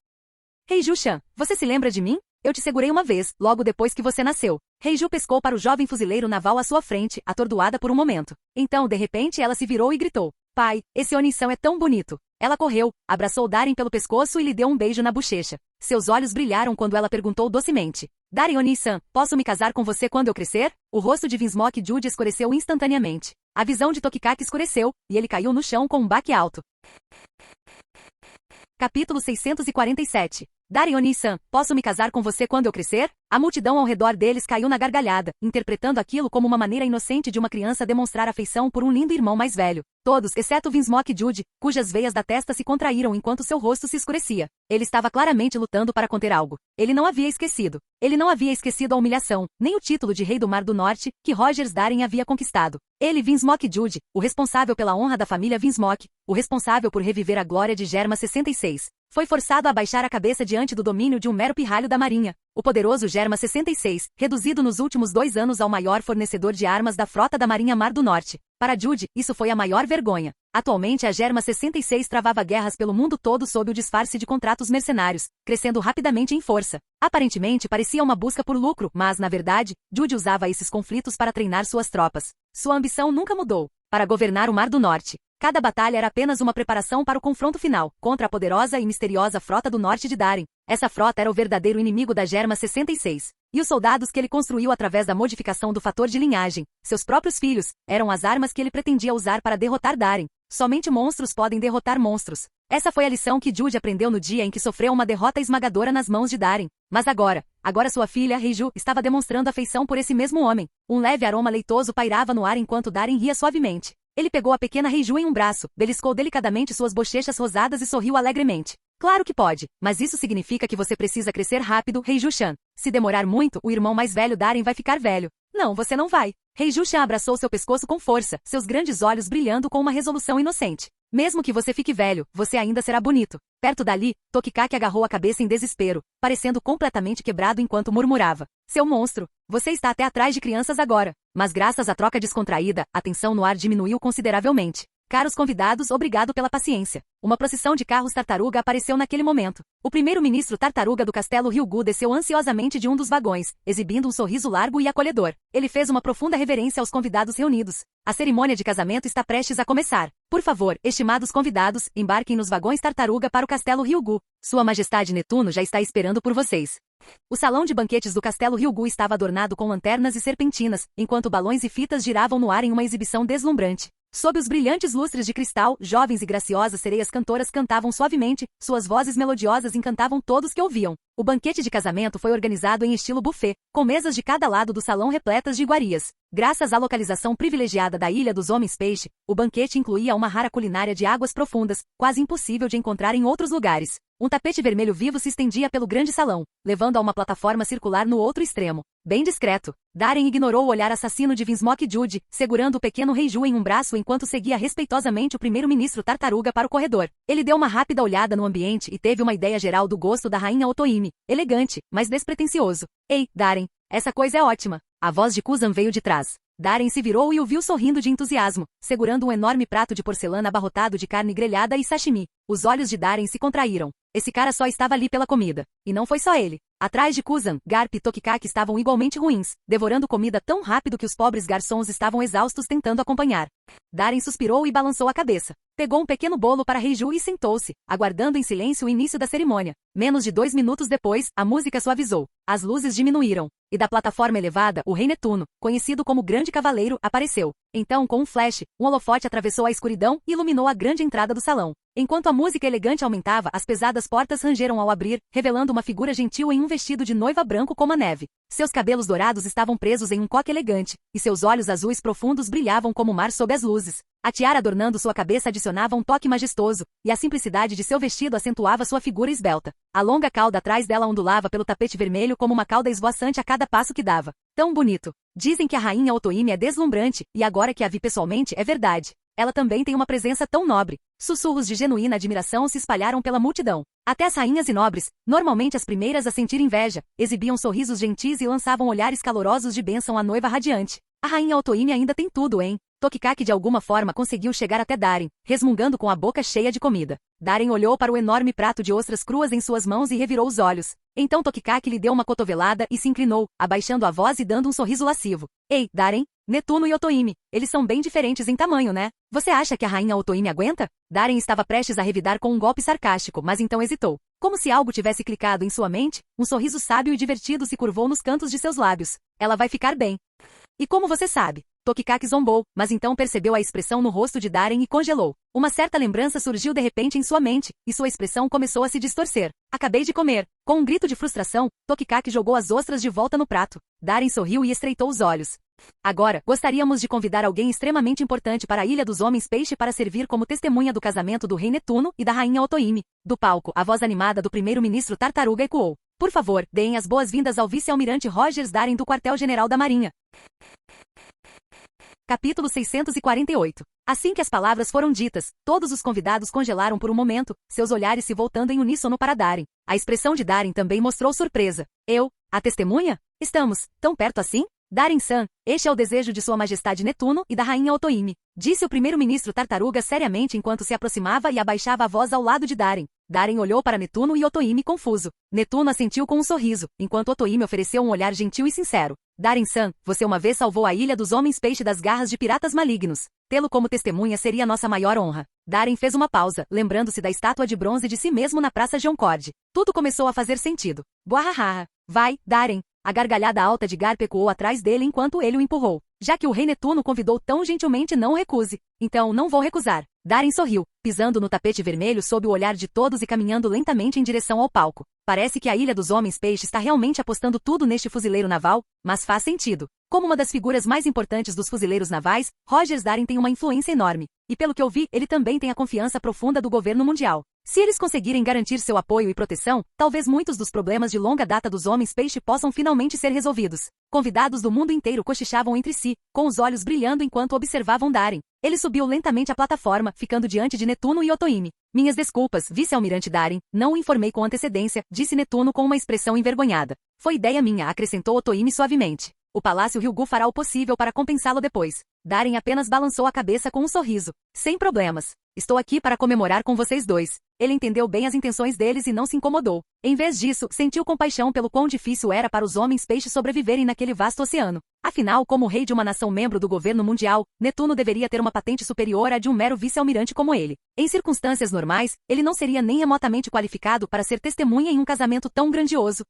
Reiju-chan, você se lembra de mim? Eu te segurei uma vez, logo depois que você nasceu. Reiju pescou para o jovem fuzileiro naval à sua frente, atordoada por um momento. Então, de repente, ela se virou e gritou. Pai, esse Oni-san é tão bonito. Ela correu, abraçou Darem pelo pescoço e lhe deu um beijo na bochecha. Seus olhos brilharam quando ela perguntou docemente. Darem Oni-san, posso me casar com você quando eu crescer? O rosto de Vinsmoke Jude escureceu instantaneamente. A visão de Tokikaki escureceu, e ele caiu no chão com um baque alto. Capítulo 647. Darem Oni-san, posso me casar com você quando eu crescer? A multidão ao redor deles caiu na gargalhada, interpretando aquilo como uma maneira inocente de uma criança demonstrar afeição por um lindo irmão mais velho. Todos, exceto Vinsmoke Jude, cujas veias da testa se contraíram enquanto seu rosto se escurecia. Ele estava claramente lutando para conter algo. Ele não havia esquecido. Ele não havia esquecido a humilhação, nem o título de Rei do Mar do Norte, que Rogers Darem havia conquistado. Ele, Vinsmoke Jude, o responsável pela honra da família Vinsmoke, o responsável por reviver a glória de Germa 66. Foi forçado a baixar a cabeça diante do domínio de um mero pirralho da marinha. O poderoso Germa 66, reduzido nos últimos 2 anos ao maior fornecedor de armas da frota da Marinha Mar do Norte. Para Jude, isso foi a maior vergonha. Atualmente a Germa 66 travava guerras pelo mundo todo sob o disfarce de contratos mercenários, crescendo rapidamente em força. Aparentemente parecia uma busca por lucro, mas, na verdade, Jude usava esses conflitos para treinar suas tropas. Sua ambição nunca mudou. Para governar o Mar do Norte. Cada batalha era apenas uma preparação para o confronto final, contra a poderosa e misteriosa frota do norte de Darem. Essa frota era o verdadeiro inimigo da Germa 66. E os soldados que ele construiu através da modificação do fator de linhagem, seus próprios filhos, eram as armas que ele pretendia usar para derrotar Darem. Somente monstros podem derrotar monstros. Essa foi a lição que Jude aprendeu no dia em que sofreu uma derrota esmagadora nas mãos de Darren. Mas agora sua filha, Reiju, estava demonstrando afeição por esse mesmo homem. Um leve aroma leitoso pairava no ar enquanto Darren ria suavemente. Ele pegou a pequena Reiju em um braço, beliscou delicadamente suas bochechas rosadas e sorriu alegremente. Claro que pode, mas isso significa que você precisa crescer rápido, Reiju-chan. Se demorar muito, o irmão mais velho Darren vai ficar velho. Não, você não vai. Reiju-chan abraçou seu pescoço com força, seus grandes olhos brilhando com uma resolução inocente. Mesmo que você fique velho, você ainda será bonito. Perto dali, Tokikaki agarrou a cabeça em desespero, parecendo completamente quebrado enquanto murmurava. Seu monstro, você está até atrás de crianças agora. Mas graças à troca descontraída, a tensão no ar diminuiu consideravelmente. Caros convidados, obrigado pela paciência. Uma procissão de carros tartaruga apareceu naquele momento. O primeiro-ministro tartaruga do castelo Ryugu desceu ansiosamente de um dos vagões, exibindo um sorriso largo e acolhedor. Ele fez uma profunda reverência aos convidados reunidos. A cerimônia de casamento está prestes a começar. Por favor, estimados convidados, embarquem nos vagões tartaruga para o castelo Ryugu. Sua Majestade Netuno já está esperando por vocês. O salão de banquetes do castelo Ryugu estava adornado com lanternas e serpentinas, enquanto balões e fitas giravam no ar em uma exibição deslumbrante. Sob os brilhantes lustres de cristal, jovens e graciosas sereias cantoras cantavam suavemente, suas vozes melodiosas encantavam todos que ouviam. O banquete de casamento foi organizado em estilo buffet, com mesas de cada lado do salão repletas de iguarias. Graças à localização privilegiada da Ilha dos Homens Peixe, o banquete incluía uma rara culinária de águas profundas, quase impossível de encontrar em outros lugares. Um tapete vermelho vivo se estendia pelo grande salão, levando a uma plataforma circular no outro extremo. Bem discreto, Darren ignorou o olhar assassino de Vinsmoke Jude, segurando o pequeno Reiju em um braço enquanto seguia respeitosamente o primeiro-ministro tartaruga para o corredor. Ele deu uma rápida olhada no ambiente e teve uma ideia geral do gosto da rainha Otohime. Elegante, mas despretensioso. Ei, Darren, essa coisa é ótima. A voz de Kuzan veio de trás. Darren se virou e o viu sorrindo de entusiasmo, segurando um enorme prato de porcelana abarrotado de carne grelhada e sashimi. Os olhos de Darren se contraíram. Esse cara só estava ali pela comida. E não foi só ele. Atrás de Kuzan, Garp e Tokikaki estavam igualmente ruins, devorando comida tão rápido que os pobres garçons estavam exaustos tentando acompanhar. Darren suspirou e balançou a cabeça. Pegou um pequeno bolo para Reiju e sentou-se, aguardando em silêncio o início da cerimônia. Menos de 2 minutos depois, a música suavizou. As luzes diminuíram. E da plataforma elevada, o Rei Netuno, conhecido como Grande Cavaleiro, apareceu. Então, com um flash, um holofote atravessou a escuridão e iluminou a grande entrada do salão. Enquanto a música elegante aumentava, as pesadas portas rangeram ao abrir, revelando uma figura gentil em um vestido de noiva branco como a neve. Seus cabelos dourados estavam presos em um coque elegante, e seus olhos azuis profundos brilhavam como o mar sob as luzes. A tiara adornando sua cabeça adicionava um toque majestoso, e a simplicidade de seu vestido acentuava sua figura esbelta. A longa cauda atrás dela ondulava pelo tapete vermelho como uma cauda esvoaçante a cada passo que dava. Tão bonito. Dizem que a rainha Otohime é deslumbrante, e agora que a vi pessoalmente é verdade. Ela também tem uma presença tão nobre. Sussurros de genuína admiração se espalharam pela multidão. Até as rainhas e nobres, normalmente as primeiras a sentir inveja, exibiam sorrisos gentis e lançavam olhares calorosos de bênção à noiva radiante. A rainha Otohime ainda tem tudo, hein? Tokikaki de alguma forma conseguiu chegar até Darren, resmungando com a boca cheia de comida. Darren olhou para o enorme prato de ostras cruas em suas mãos e revirou os olhos. Então Tokikaki lhe deu uma cotovelada e se inclinou, abaixando a voz e dando um sorriso lascivo. Ei, Darren, Netuno e Otohime, eles são bem diferentes em tamanho, né? Você acha que a rainha Otohime aguenta? Darren estava prestes a revidar com um golpe sarcástico, mas então hesitou. Como se algo tivesse clicado em sua mente, um sorriso sábio e divertido se curvou nos cantos de seus lábios. Ela vai ficar bem. E como você sabe? Tokikaki zombou, mas então percebeu a expressão no rosto de Darren e congelou. Uma certa lembrança surgiu de repente em sua mente, e sua expressão começou a se distorcer. Acabei de comer. Com um grito de frustração, Tokikaki jogou as ostras de volta no prato. Darren sorriu e estreitou os olhos. Agora, gostaríamos de convidar alguém extremamente importante para a Ilha dos Homens Peixe para servir como testemunha do casamento do Rei Netuno e da Rainha Otohime. Do palco, a voz animada do primeiro-ministro Tartaruga ecoou. Por favor, deem as boas-vindas ao vice-almirante Rogers Darren do Quartel-General da Marinha. Capítulo 648. Assim que as palavras foram ditas, todos os convidados congelaram por um momento, seus olhares se voltando em uníssono para Darren. A expressão de Darren também mostrou surpresa. A testemunha? Estamos tão perto assim? Darren-san, este é o desejo de Sua Majestade Netuno e da Rainha Otohime, disse o primeiro-ministro Tartaruga seriamente enquanto se aproximava e abaixava a voz ao lado de Darren. Darren olhou para Netuno e Otohime confuso. Netuno assentiu com um sorriso, enquanto Otohime ofereceu um olhar gentil e sincero. Darren-san, você uma vez salvou a Ilha dos Homens Peixe das garras de piratas malignos. Tê-lo como testemunha seria nossa maior honra. Darren fez uma pausa, lembrando-se da estátua de bronze de si mesmo na Praça Joncorde. Tudo começou a fazer sentido. Buahaha. Vai, Darren. A gargalhada alta de Garp ecoou atrás dele enquanto ele o empurrou. Já que o Rei Netuno convidou tão gentilmente, não o recuse. Então, não vou recusar. Darin sorriu, pisando no tapete vermelho sob o olhar de todos e caminhando lentamente em direção ao palco. Parece que a Ilha dos Homens-Peixe está realmente apostando tudo neste fuzileiro naval, mas faz sentido. Como uma das figuras mais importantes dos fuzileiros navais, Rogers Darin tem uma influência enorme. E pelo que eu vi, ele também tem a confiança profunda do governo mundial. Se eles conseguirem garantir seu apoio e proteção, talvez muitos dos problemas de longa data dos Homens-Peixe possam finalmente ser resolvidos. Convidados do mundo inteiro cochichavam entre si, com os olhos brilhando enquanto observavam Darin. Ele subiu lentamente a plataforma, ficando diante de Netuno e Otoimi. Minhas desculpas, vice-almirante Darin, não o informei com antecedência, disse Netuno com uma expressão envergonhada. Foi ideia minha, acrescentou Otoimi suavemente. O Palácio Ryugu fará o possível para compensá-lo depois. Darin apenas balançou a cabeça com um sorriso. Sem problemas. Estou aqui para comemorar com vocês dois. Ele entendeu bem as intenções deles e não se incomodou. Em vez disso, sentiu compaixão pelo quão difícil era para os homens-peixe sobreviverem naquele vasto oceano. Afinal, como rei de uma nação membro do governo mundial, Netuno deveria ter uma patente superior à de um mero vice-almirante como ele. Em circunstâncias normais, ele não seria nem remotamente qualificado para ser testemunha em um casamento tão grandioso.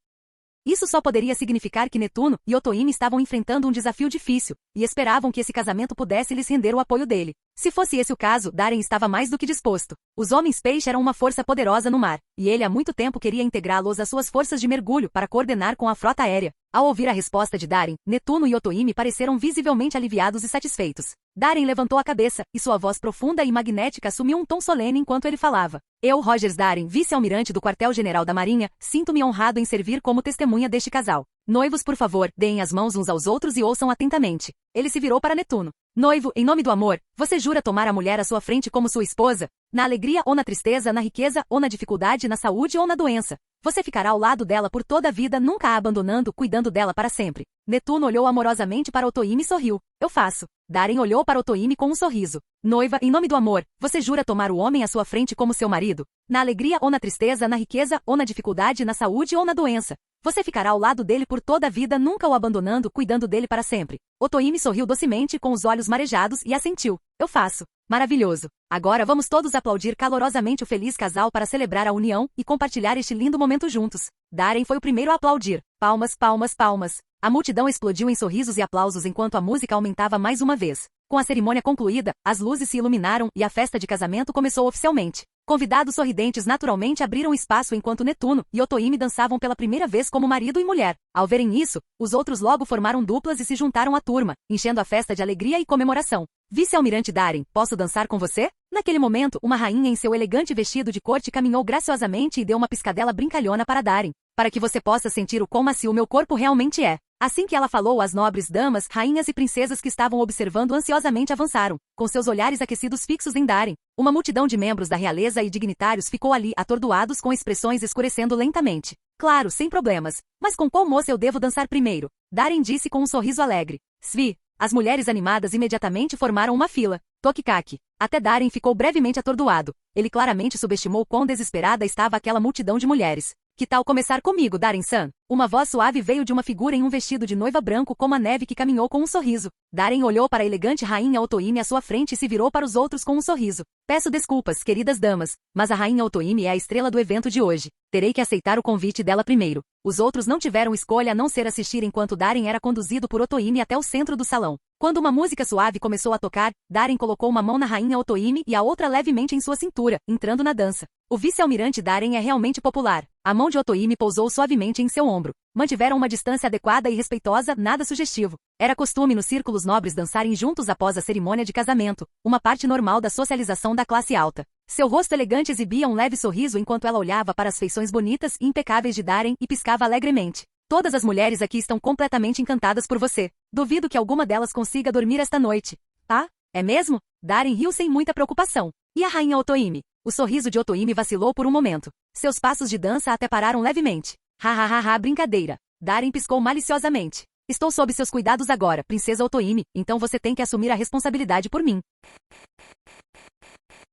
Isso só poderia significar que Netuno e Otoimi estavam enfrentando um desafio difícil, e esperavam que esse casamento pudesse lhes render o apoio dele. Se fosse esse o caso, Darin estava mais do que disposto. Os homens-peixe eram uma força poderosa no mar, e ele há muito tempo queria integrá-los às suas forças de mergulho para coordenar com a frota aérea. Ao ouvir a resposta de Darin, Netuno e Otoimi pareceram visivelmente aliviados e satisfeitos. Darin levantou a cabeça, e sua voz profunda e magnética assumiu um tom solene enquanto ele falava. Eu, Rogers Darin, vice-almirante do quartel-general da Marinha, sinto-me honrado em servir como testemunha deste casal. Noivos, por favor, deem as mãos uns aos outros e ouçam atentamente. Ele se virou para Netuno. Noivo, em nome do amor, você jura tomar a mulher à sua frente como sua esposa? Na alegria ou na tristeza, na riqueza ou na dificuldade, na saúde ou na doença? Você ficará ao lado dela por toda a vida, nunca a abandonando, cuidando dela para sempre. Netuno olhou amorosamente para Otoimi e sorriu. Eu faço. Darin olhou para Otoimi com um sorriso. Noiva, em nome do amor, você jura tomar o homem à sua frente como seu marido? Na alegria ou na tristeza, na riqueza ou na dificuldade, na saúde ou na doença? Você ficará ao lado dele por toda a vida, nunca o abandonando, cuidando dele para sempre. Otoimi sorriu docemente com os olhos marejados e assentiu. Eu faço. Maravilhoso. Agora vamos todos aplaudir calorosamente o feliz casal para celebrar a união e compartilhar este lindo momento juntos. Darin foi o primeiro a aplaudir. Palmas, palmas, palmas. A multidão explodiu em sorrisos e aplausos enquanto a música aumentava mais uma vez. Com a cerimônia concluída, as luzes se iluminaram e a festa de casamento começou oficialmente. Convidados sorridentes naturalmente abriram espaço enquanto Netuno e Otoimi dançavam pela primeira vez como marido e mulher. Ao verem isso, os outros logo formaram duplas e se juntaram à turma, enchendo a festa de alegria e comemoração. Vice-almirante Darin, posso dançar com você? Naquele momento, uma rainha em seu elegante vestido de corte caminhou graciosamente e deu uma piscadela brincalhona para Darin, para que você possa sentir o quão macio meu corpo realmente é. Assim que ela falou, as nobres damas, rainhas e princesas que estavam observando ansiosamente avançaram, com seus olhares aquecidos fixos em Darin. Uma multidão de membros da realeza e dignitários ficou ali, atordoados com expressões escurecendo lentamente. Claro, sem problemas. Mas com qual moça eu devo dançar primeiro? Darin disse com um sorriso alegre. Svi. As mulheres animadas imediatamente formaram uma fila. Tokikaki. Até Darin ficou brevemente atordoado. Ele claramente subestimou quão desesperada estava aquela multidão de mulheres. Que tal começar comigo, Darin-san? Uma voz suave veio de uma figura em um vestido de noiva branco como a neve que caminhou com um sorriso. Darin olhou para a elegante rainha Otoimi à sua frente e se virou para os outros com um sorriso. Peço desculpas, queridas damas, mas a rainha Otoimi é a estrela do evento de hoje. Terei que aceitar o convite dela primeiro. Os outros não tiveram escolha a não ser assistir enquanto Darin era conduzido por Otoimi até o centro do salão. Quando uma música suave começou a tocar, Darin colocou uma mão na rainha Otoimi e a outra levemente em sua cintura, entrando na dança. O vice-almirante Darin é realmente popular. A mão de Otoimi pousou suavemente em seu ombro. Mantiveram uma distância adequada e respeitosa, nada sugestivo. Era costume nos círculos nobres dançarem juntos após a cerimônia de casamento, uma parte normal da socialização da classe alta. Seu rosto elegante exibia um leve sorriso enquanto ela olhava para as feições bonitas e impecáveis de Darin e piscava alegremente. Todas as mulheres aqui estão completamente encantadas por você. Duvido que alguma delas consiga dormir esta noite. Ah, é mesmo? Darin riu sem muita preocupação. E a rainha Otoimi? O sorriso de Otoimi vacilou por um momento. Seus passos de dança até pararam levemente. Ha ha ha ha, brincadeira. Darin piscou maliciosamente. Estou sob seus cuidados agora, princesa Otoimi, então você tem que assumir a responsabilidade por mim.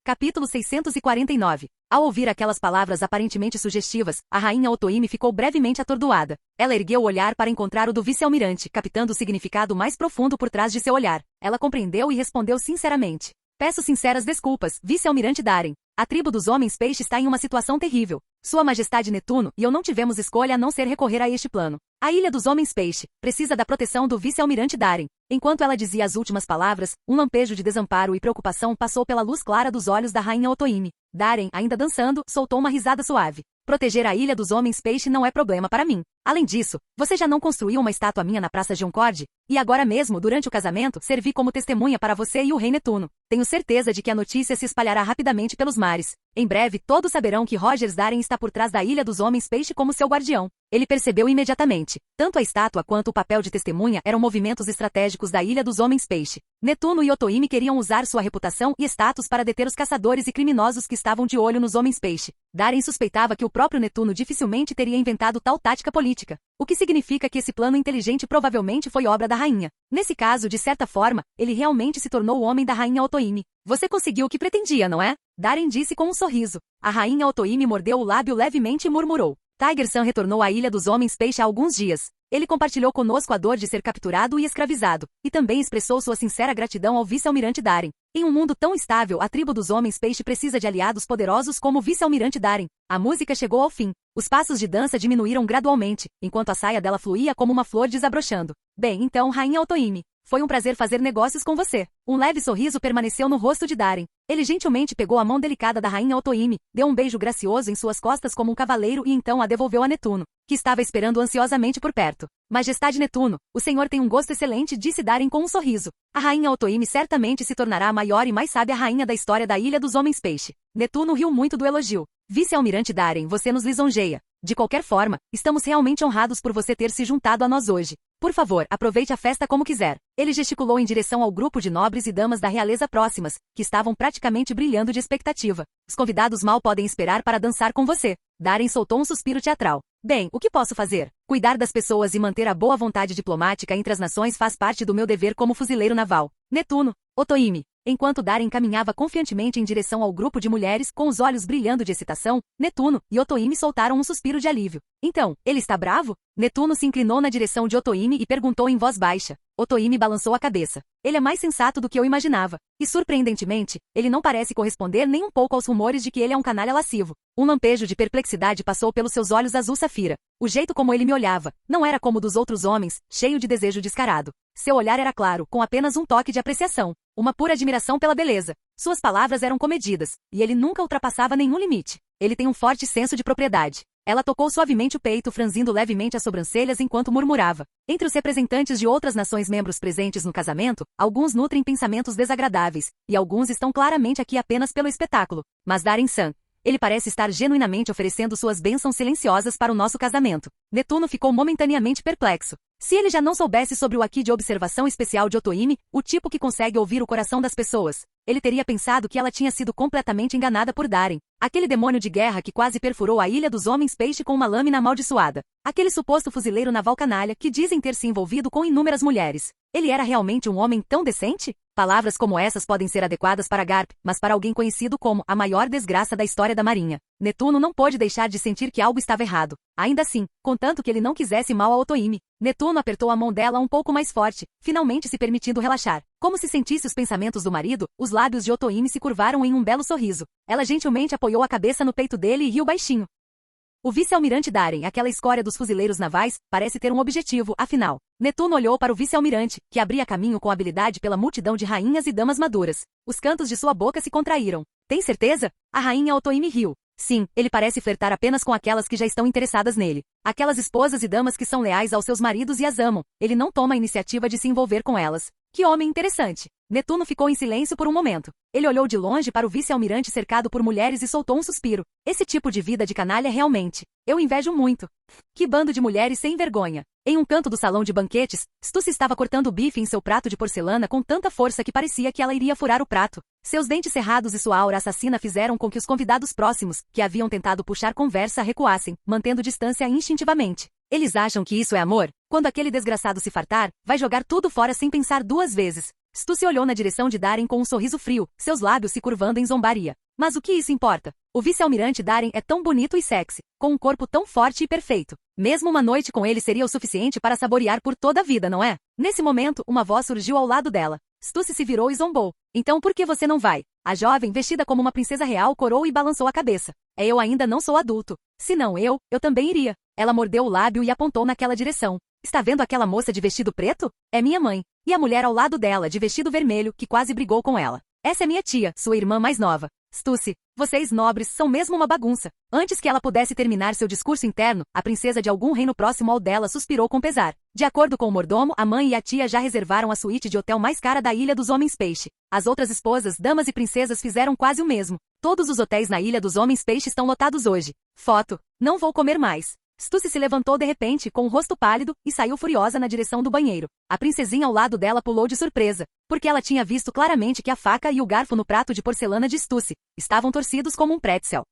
Capítulo 649. Ao ouvir aquelas palavras aparentemente sugestivas, a rainha Otoimi ficou brevemente atordoada. Ela ergueu o olhar para encontrar o do vice-almirante, captando o significado mais profundo por trás de seu olhar. Ela compreendeu e respondeu sinceramente. Peço sinceras desculpas, vice-almirante Darren. A tribo dos homens peixe está em uma situação terrível. Sua Majestade Netuno e eu não tivemos escolha a não ser recorrer a este plano. A Ilha dos Homens Peixe precisa da proteção do vice-almirante Darren. Enquanto ela dizia as últimas palavras, um lampejo de desamparo e preocupação passou pela luz clara dos olhos da rainha Otoime. Darren, ainda dançando, soltou uma risada suave. Proteger a Ilha dos Homens Peixe não é problema para mim. Além disso, você já não construiu uma estátua minha na Praça Joncorde? E agora mesmo, durante o casamento, servi como testemunha para você e o rei Netuno. Tenho certeza de que a notícia se espalhará rapidamente pelos mares. Em breve, todos saberão que Rogers Darren está por trás da Ilha dos Homens Peixe como seu guardião. Ele percebeu imediatamente. Tanto a estátua quanto o papel de testemunha eram movimentos estratégicos da Ilha dos Homens Peixe. Netuno e Otoime queriam usar sua reputação e status para deter os caçadores e criminosos que estavam de olho nos Homens Peixe. Darren suspeitava que o próprio Netuno dificilmente teria inventado tal tática política. O que significa que esse plano inteligente provavelmente foi obra da rainha. Nesse caso, de certa forma, ele realmente se tornou o homem da rainha Otoime. Você conseguiu o que pretendia, não é? Darren disse com um sorriso. A rainha Otoime mordeu o lábio levemente e murmurou. Tiger Sun retornou à Ilha dos Homens Peixe há alguns dias. Ele compartilhou conosco a dor de ser capturado e escravizado, e também expressou sua sincera gratidão ao vice-almirante Darren. Em um mundo tão estável, a tribo dos Homens Peixe precisa de aliados poderosos como o vice-almirante Darren. A música chegou ao fim. Os passos de dança diminuíram gradualmente, enquanto a saia dela fluía como uma flor desabrochando. Bem, então, rainha Otoime. Foi um prazer fazer negócios com você. Um leve sorriso permaneceu no rosto de Darren. Ele gentilmente pegou a mão delicada da rainha Otoime, deu um beijo gracioso em suas costas como um cavaleiro e então a devolveu a Netuno, que estava esperando ansiosamente por perto. Majestade Netuno, o senhor tem um gosto excelente, disse Darren com um sorriso. A rainha Otoime certamente se tornará a maior e mais sábia rainha da história da Ilha dos Homens Peixe. Netuno riu muito do elogio. Vice-almirante Darren, você nos lisonjeia. De qualquer forma, estamos realmente honrados por você ter se juntado a nós hoje. Por favor, aproveite a festa como quiser. Ele gesticulou em direção ao grupo de nobres e damas da realeza próximas, que estavam praticamente brilhando de expectativa. Os convidados mal podem esperar para dançar com você. Darren soltou um suspiro teatral. Bem, o que posso fazer? Cuidar das pessoas e manter a boa vontade diplomática entre as nações faz parte do meu dever como fuzileiro naval. Netuno, Otoime. Enquanto Darren caminhava confiantemente em direção ao grupo de mulheres, com os olhos brilhando de excitação, Netuno e Otoime soltaram um suspiro de alívio. Então, ele está bravo? Netuno se inclinou na direção de Otoime e perguntou em voz baixa. Otoime balançou a cabeça. Ele é mais sensato do que eu imaginava. E surpreendentemente, ele não parece corresponder nem um pouco aos rumores de que ele é um canalha lascivo. Um lampejo de perplexidade passou pelos seus olhos azul safira. O jeito como ele me olhava, não era como o dos outros homens, cheio de desejo descarado. Seu olhar era claro, com apenas um toque de apreciação. Uma pura admiração pela beleza. Suas palavras eram comedidas, e ele nunca ultrapassava nenhum limite. Ele tem um forte senso de propriedade. Ela tocou suavemente o peito, franzindo levemente as sobrancelhas enquanto murmurava. Entre os representantes de outras nações membros presentes no casamento, alguns nutrem pensamentos desagradáveis, e alguns estão claramente aqui apenas pelo espetáculo. Mas Darren Sun, ele parece estar genuinamente oferecendo suas bênçãos silenciosas para o nosso casamento. Netuno ficou momentaneamente perplexo. Se ele já não soubesse sobre o aqui de observação especial de Otoime, o tipo que consegue ouvir o coração das pessoas, ele teria pensado que ela tinha sido completamente enganada por Darren. Aquele demônio de guerra que quase perfurou a Ilha dos Homens Peixe com uma lâmina amaldiçoada. Aquele suposto fuzileiro naval canalha que dizem ter se envolvido com inúmeras mulheres. Ele era realmente um homem tão decente? Palavras como essas podem ser adequadas para Garp, mas para alguém conhecido como a maior desgraça da história da Marinha. Netuno não pôde deixar de sentir que algo estava errado. Ainda assim, contanto que ele não quisesse mal a Otoime. Netuno apertou a mão dela um pouco mais forte, finalmente se permitindo relaxar. Como se sentisse os pensamentos do marido, os lábios de Otoime se curvaram em um belo sorriso. Ela gentilmente apoiou a cabeça no peito dele e riu baixinho. O vice-almirante Darren, aquela escória dos fuzileiros navais, parece ter um objetivo, afinal. Netuno olhou para o vice-almirante, que abria caminho com habilidade pela multidão de rainhas e damas maduras. Os cantos de sua boca se contraíram. Tem certeza? A rainha Otoime riu. Sim, ele parece flertar apenas com aquelas que já estão interessadas nele. Aquelas esposas e damas que são leais aos seus maridos e as amam. Ele não toma a iniciativa de se envolver com elas. Que homem interessante. Netuno ficou em silêncio por um momento. Ele olhou de longe para o vice-almirante cercado por mulheres e soltou um suspiro. Esse tipo de vida de canalha realmente. Eu invejo muito. Que bando de mulheres sem vergonha. Em um canto do salão de banquetes, Stussy estava cortando o bife em seu prato de porcelana com tanta força que parecia que ela iria furar o prato. Seus dentes cerrados e sua aura assassina fizeram com que os convidados próximos, que haviam tentado puxar conversa, recuassem, mantendo distância instintivamente. Eles acham que isso é amor? Quando aquele desgraçado se fartar, vai jogar tudo fora sem pensar duas vezes. Stussy olhou na direção de Darren com um sorriso frio, seus lábios se curvando em zombaria. Mas o que isso importa? O vice-almirante Darren é tão bonito e sexy, com um corpo tão forte e perfeito. Mesmo uma noite com ele seria o suficiente para saborear por toda a vida, não é? Nesse momento, uma voz surgiu ao lado dela. Stussy se virou e zombou. Então por que você não vai? A jovem, vestida como uma princesa real, corou e balançou a cabeça. Eu ainda não sou adulto. Se não eu também iria. Ela mordeu o lábio e apontou naquela direção. Está vendo aquela moça de vestido preto? É minha mãe. E a mulher ao lado dela, de vestido vermelho, que quase brigou com ela. Essa é minha tia, sua irmã mais nova. Stussy, vocês nobres são mesmo uma bagunça. Antes que ela pudesse terminar seu discurso interno, a princesa de algum reino próximo ao dela suspirou com pesar. De acordo com o mordomo, a mãe e a tia já reservaram a suíte de hotel mais cara da Ilha dos Homens Peixe. As outras esposas, damas e princesas fizeram quase o mesmo. Todos os hotéis na Ilha dos Homens Peixe estão lotados hoje. Foto. Não vou comer mais. Stussy se levantou de repente, com o rosto pálido, e saiu furiosa na direção do banheiro. A princesinha ao lado dela pulou de surpresa, porque ela tinha visto claramente que a faca e o garfo no prato de porcelana de Stussy estavam torcidos como um pretzel.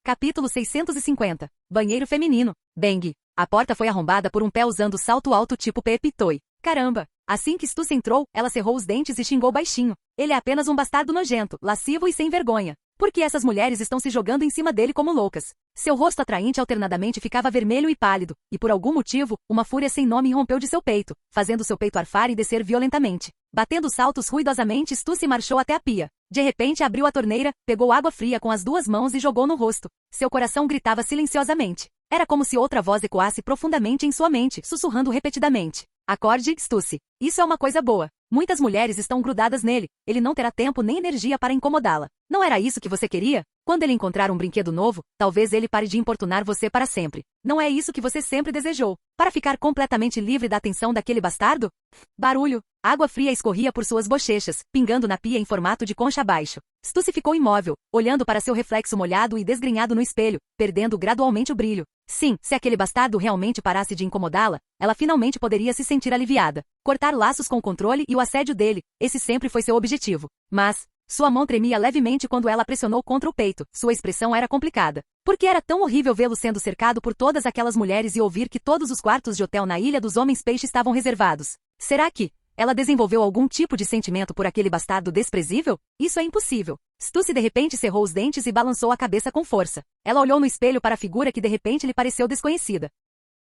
Capítulo 650. Banheiro feminino. Bang. A porta foi arrombada por um pé usando salto alto tipo Pepe Toy. Caramba! Assim que Stussy entrou, ela cerrou os dentes e xingou baixinho. Ele é apenas um bastardo nojento, lascivo e sem vergonha. Por que essas mulheres estão se jogando em cima dele como loucas? Seu rosto atraente alternadamente ficava vermelho e pálido, e por algum motivo, uma fúria sem nome rompeu de seu peito, fazendo seu peito arfar e descer violentamente. Batendo saltos ruidosamente, Stussy marchou até a pia. De repente abriu a torneira, pegou água fria com as duas mãos e jogou no rosto. Seu coração gritava silenciosamente. Era como se outra voz ecoasse profundamente em sua mente, sussurrando repetidamente. Acorde, Stussy. Isso é uma coisa boa. Muitas mulheres estão grudadas nele. Ele não terá tempo nem energia para incomodá-la. Não era isso que você queria? Quando ele encontrar um brinquedo novo, talvez ele pare de importunar você para sempre. Não é isso que você sempre desejou. Para ficar completamente livre da atenção daquele bastardo? Barulho. Água fria escorria por suas bochechas, pingando na pia em formato de concha abaixo. Stussy ficou imóvel, olhando para seu reflexo molhado e desgrenhado no espelho, perdendo gradualmente o brilho. Sim, se aquele bastardo realmente parasse de incomodá-la, ela finalmente poderia se sentir aliviada. Cortar laços com o controle e o assédio dele, esse sempre foi seu objetivo. Mas sua mão tremia levemente quando ela pressionou contra o peito. Sua expressão era complicada. Por que era tão horrível vê-lo sendo cercado por todas aquelas mulheres e ouvir que todos os quartos de hotel na Ilha dos Homens Peixe estavam reservados? Será que ela desenvolveu algum tipo de sentimento por aquele bastardo desprezível? Isso é impossível. Stussy de repente cerrou os dentes e balançou a cabeça com força. Ela olhou no espelho para a figura que de repente lhe pareceu desconhecida.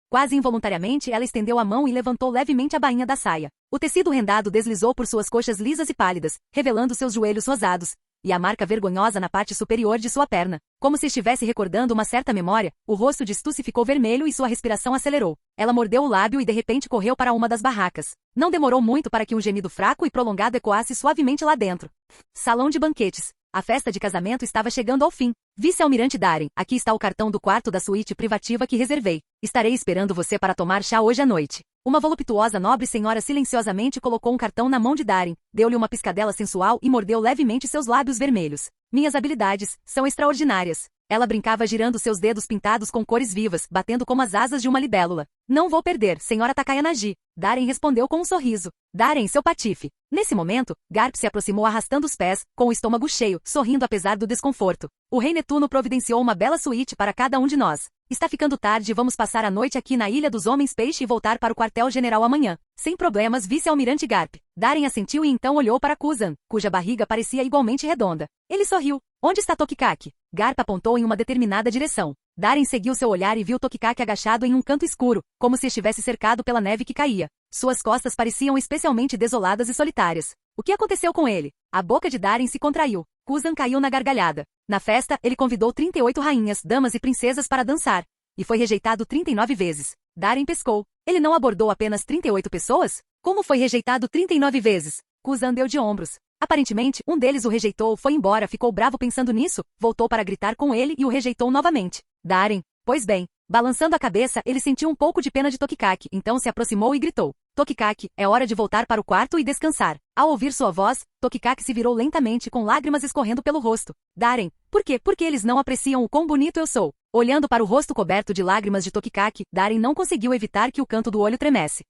Quase involuntariamente, ela estendeu a mão e levantou levemente a bainha da saia. O tecido rendado deslizou por suas coxas lisas e pálidas, revelando seus joelhos rosados, e a marca vergonhosa na parte superior de sua perna. Como se estivesse recordando uma certa memória, o rosto de Stussy ficou vermelho e sua respiração acelerou. Ela mordeu o lábio e de repente correu para uma das barracas. Não demorou muito para que um gemido fraco e prolongado ecoasse suavemente lá dentro. Salão de banquetes. A festa de casamento estava chegando ao fim. Vice-almirante Darren, aqui está o cartão do quarto da suíte privativa que reservei. Estarei esperando você para tomar chá hoje à noite. Uma voluptuosa nobre senhora silenciosamente colocou um cartão na mão de Darren, deu-lhe uma piscadela sensual e mordeu levemente seus lábios vermelhos. Minhas habilidades são extraordinárias. Ela brincava girando seus dedos pintados com cores vivas, batendo como as asas de uma libélula. Não vou perder, senhora Takayanagi. Darren respondeu com um sorriso. Darren, seu patife. Nesse momento, Garp se aproximou arrastando os pés, com o estômago cheio, sorrindo apesar do desconforto. O rei Netuno providenciou uma bela suíte para cada um de nós. Está ficando tarde e vamos passar a noite aqui na Ilha dos Homens Peixe e voltar para o quartel-general amanhã. Sem problemas, vice-almirante Garp. Darren assentiu e então olhou para Kuzan, cuja barriga parecia igualmente redonda. Ele sorriu. Onde está Tokikaki? Garp apontou em uma determinada direção. Darren seguiu seu olhar e viu Tokikaki agachado em um canto escuro, como se estivesse cercado pela neve que caía. Suas costas pareciam especialmente desoladas e solitárias. O que aconteceu com ele? A boca de Darren se contraiu. Kuzan caiu na gargalhada. Na festa, ele convidou 38 rainhas, damas e princesas para dançar. E foi rejeitado 39 vezes. Darren pescou. Ele não abordou apenas 38 pessoas? Como foi rejeitado 39 vezes? Kuzan deu de ombros. Aparentemente, um deles o rejeitou, foi embora, ficou bravo pensando nisso, voltou para gritar com ele e o rejeitou novamente. Darren, pois bem. Balançando a cabeça, ele sentiu um pouco de pena de Tokikaki, então se aproximou e gritou. Tokikaki, é hora de voltar para o quarto e descansar. Ao ouvir sua voz, Tokikaki se virou lentamente com lágrimas escorrendo pelo rosto. Darren, por quê? Porque eles não apreciam o quão bonito eu sou. Olhando para o rosto coberto de lágrimas de Tokikaki, Darren não conseguiu evitar que o canto do olho tremesse.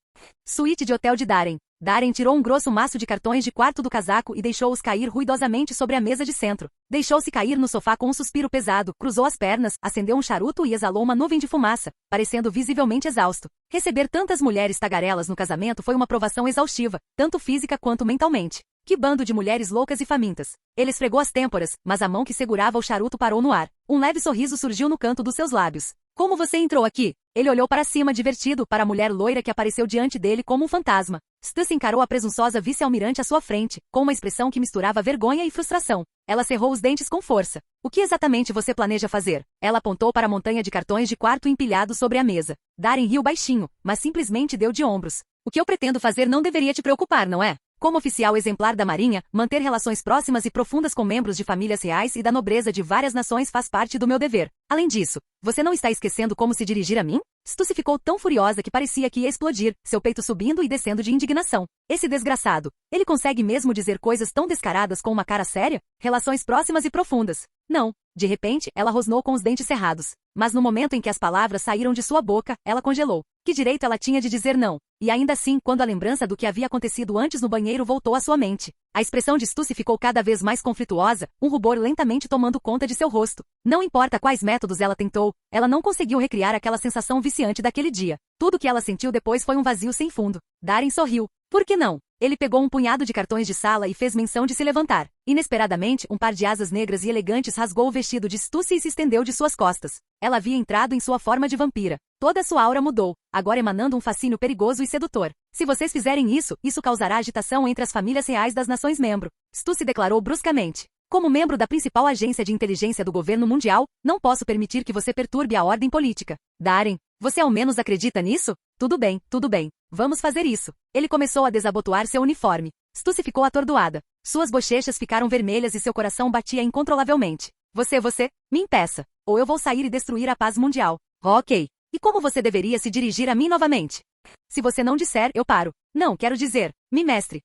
Suíte de hotel de Darren. Darren tirou um grosso maço de cartões de quarto do casaco e deixou-os cair ruidosamente sobre a mesa de centro. Deixou-se cair no sofá com um suspiro pesado, cruzou as pernas, acendeu um charuto e exalou uma nuvem de fumaça, parecendo visivelmente exausto. Receber tantas mulheres tagarelas no casamento foi uma provação exaustiva, tanto física quanto mentalmente. Que bando de mulheres loucas e famintas. Ele esfregou as têmporas, mas a mão que segurava o charuto parou no ar. Um leve sorriso surgiu no canto dos seus lábios. Como você entrou aqui? Ele olhou para cima divertido para a mulher loira que apareceu diante dele como um fantasma. Stussy encarou a presunçosa vice-almirante à sua frente, com uma expressão que misturava vergonha e frustração. Ela cerrou os dentes com força. O que exatamente você planeja fazer? Ela apontou para a montanha de cartões de quarto empilhados sobre a mesa. Darren riu baixinho, mas simplesmente deu de ombros. O que eu pretendo fazer não deveria te preocupar, não é? Como oficial exemplar da Marinha, manter relações próximas e profundas com membros de famílias reais e da nobreza de várias nações faz parte do meu dever. Além disso, você não está esquecendo como se dirigir a mim? Stussy ficou tão furiosa que parecia que ia explodir, seu peito subindo e descendo de indignação. Esse desgraçado, ele consegue mesmo dizer coisas tão descaradas com uma cara séria? Relações próximas e profundas. Não. De repente, ela rosnou com os dentes cerrados. Mas no momento em que as palavras saíram de sua boca, ela congelou. Que direito ela tinha de dizer não? E ainda assim, quando a lembrança do que havia acontecido antes no banheiro voltou à sua mente, a expressão de Stussy ficou cada vez mais conflituosa, um rubor lentamente tomando conta de seu rosto. Não importa quais métodos ela tentou, ela não conseguiu recriar aquela sensação viciante daquele dia. Tudo que ela sentiu depois foi um vazio sem fundo. Darren sorriu. Por que não? Ele pegou um punhado de cartões de sala e fez menção de se levantar. Inesperadamente, um par de asas negras e elegantes rasgou o vestido de Stussy e se estendeu de suas costas. Ela havia entrado em sua forma de vampira. Toda sua aura mudou, agora emanando um fascínio perigoso e sedutor. Se vocês fizerem isso, isso causará agitação entre as famílias reais das nações-membro. Stussy declarou bruscamente. Como membro da principal agência de inteligência do governo mundial, não posso permitir que você perturbe a ordem política. Darren, você ao menos acredita nisso? Tudo bem, tudo bem. Vamos fazer isso. Ele começou a desabotoar seu uniforme. Stussy ficou atordoada. Suas bochechas ficaram vermelhas e seu coração batia incontrolavelmente. Você, me impeça. Ou eu vou sair e destruir a paz mundial. Ok. E como você deveria se dirigir a mim novamente? Se você não disser, eu paro. Não, quero dizer, me mestre.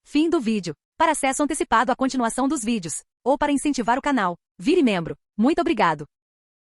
Fim do vídeo. Para acesso antecipado à continuação dos vídeos, ou para incentivar o canal, vire membro. Muito obrigado.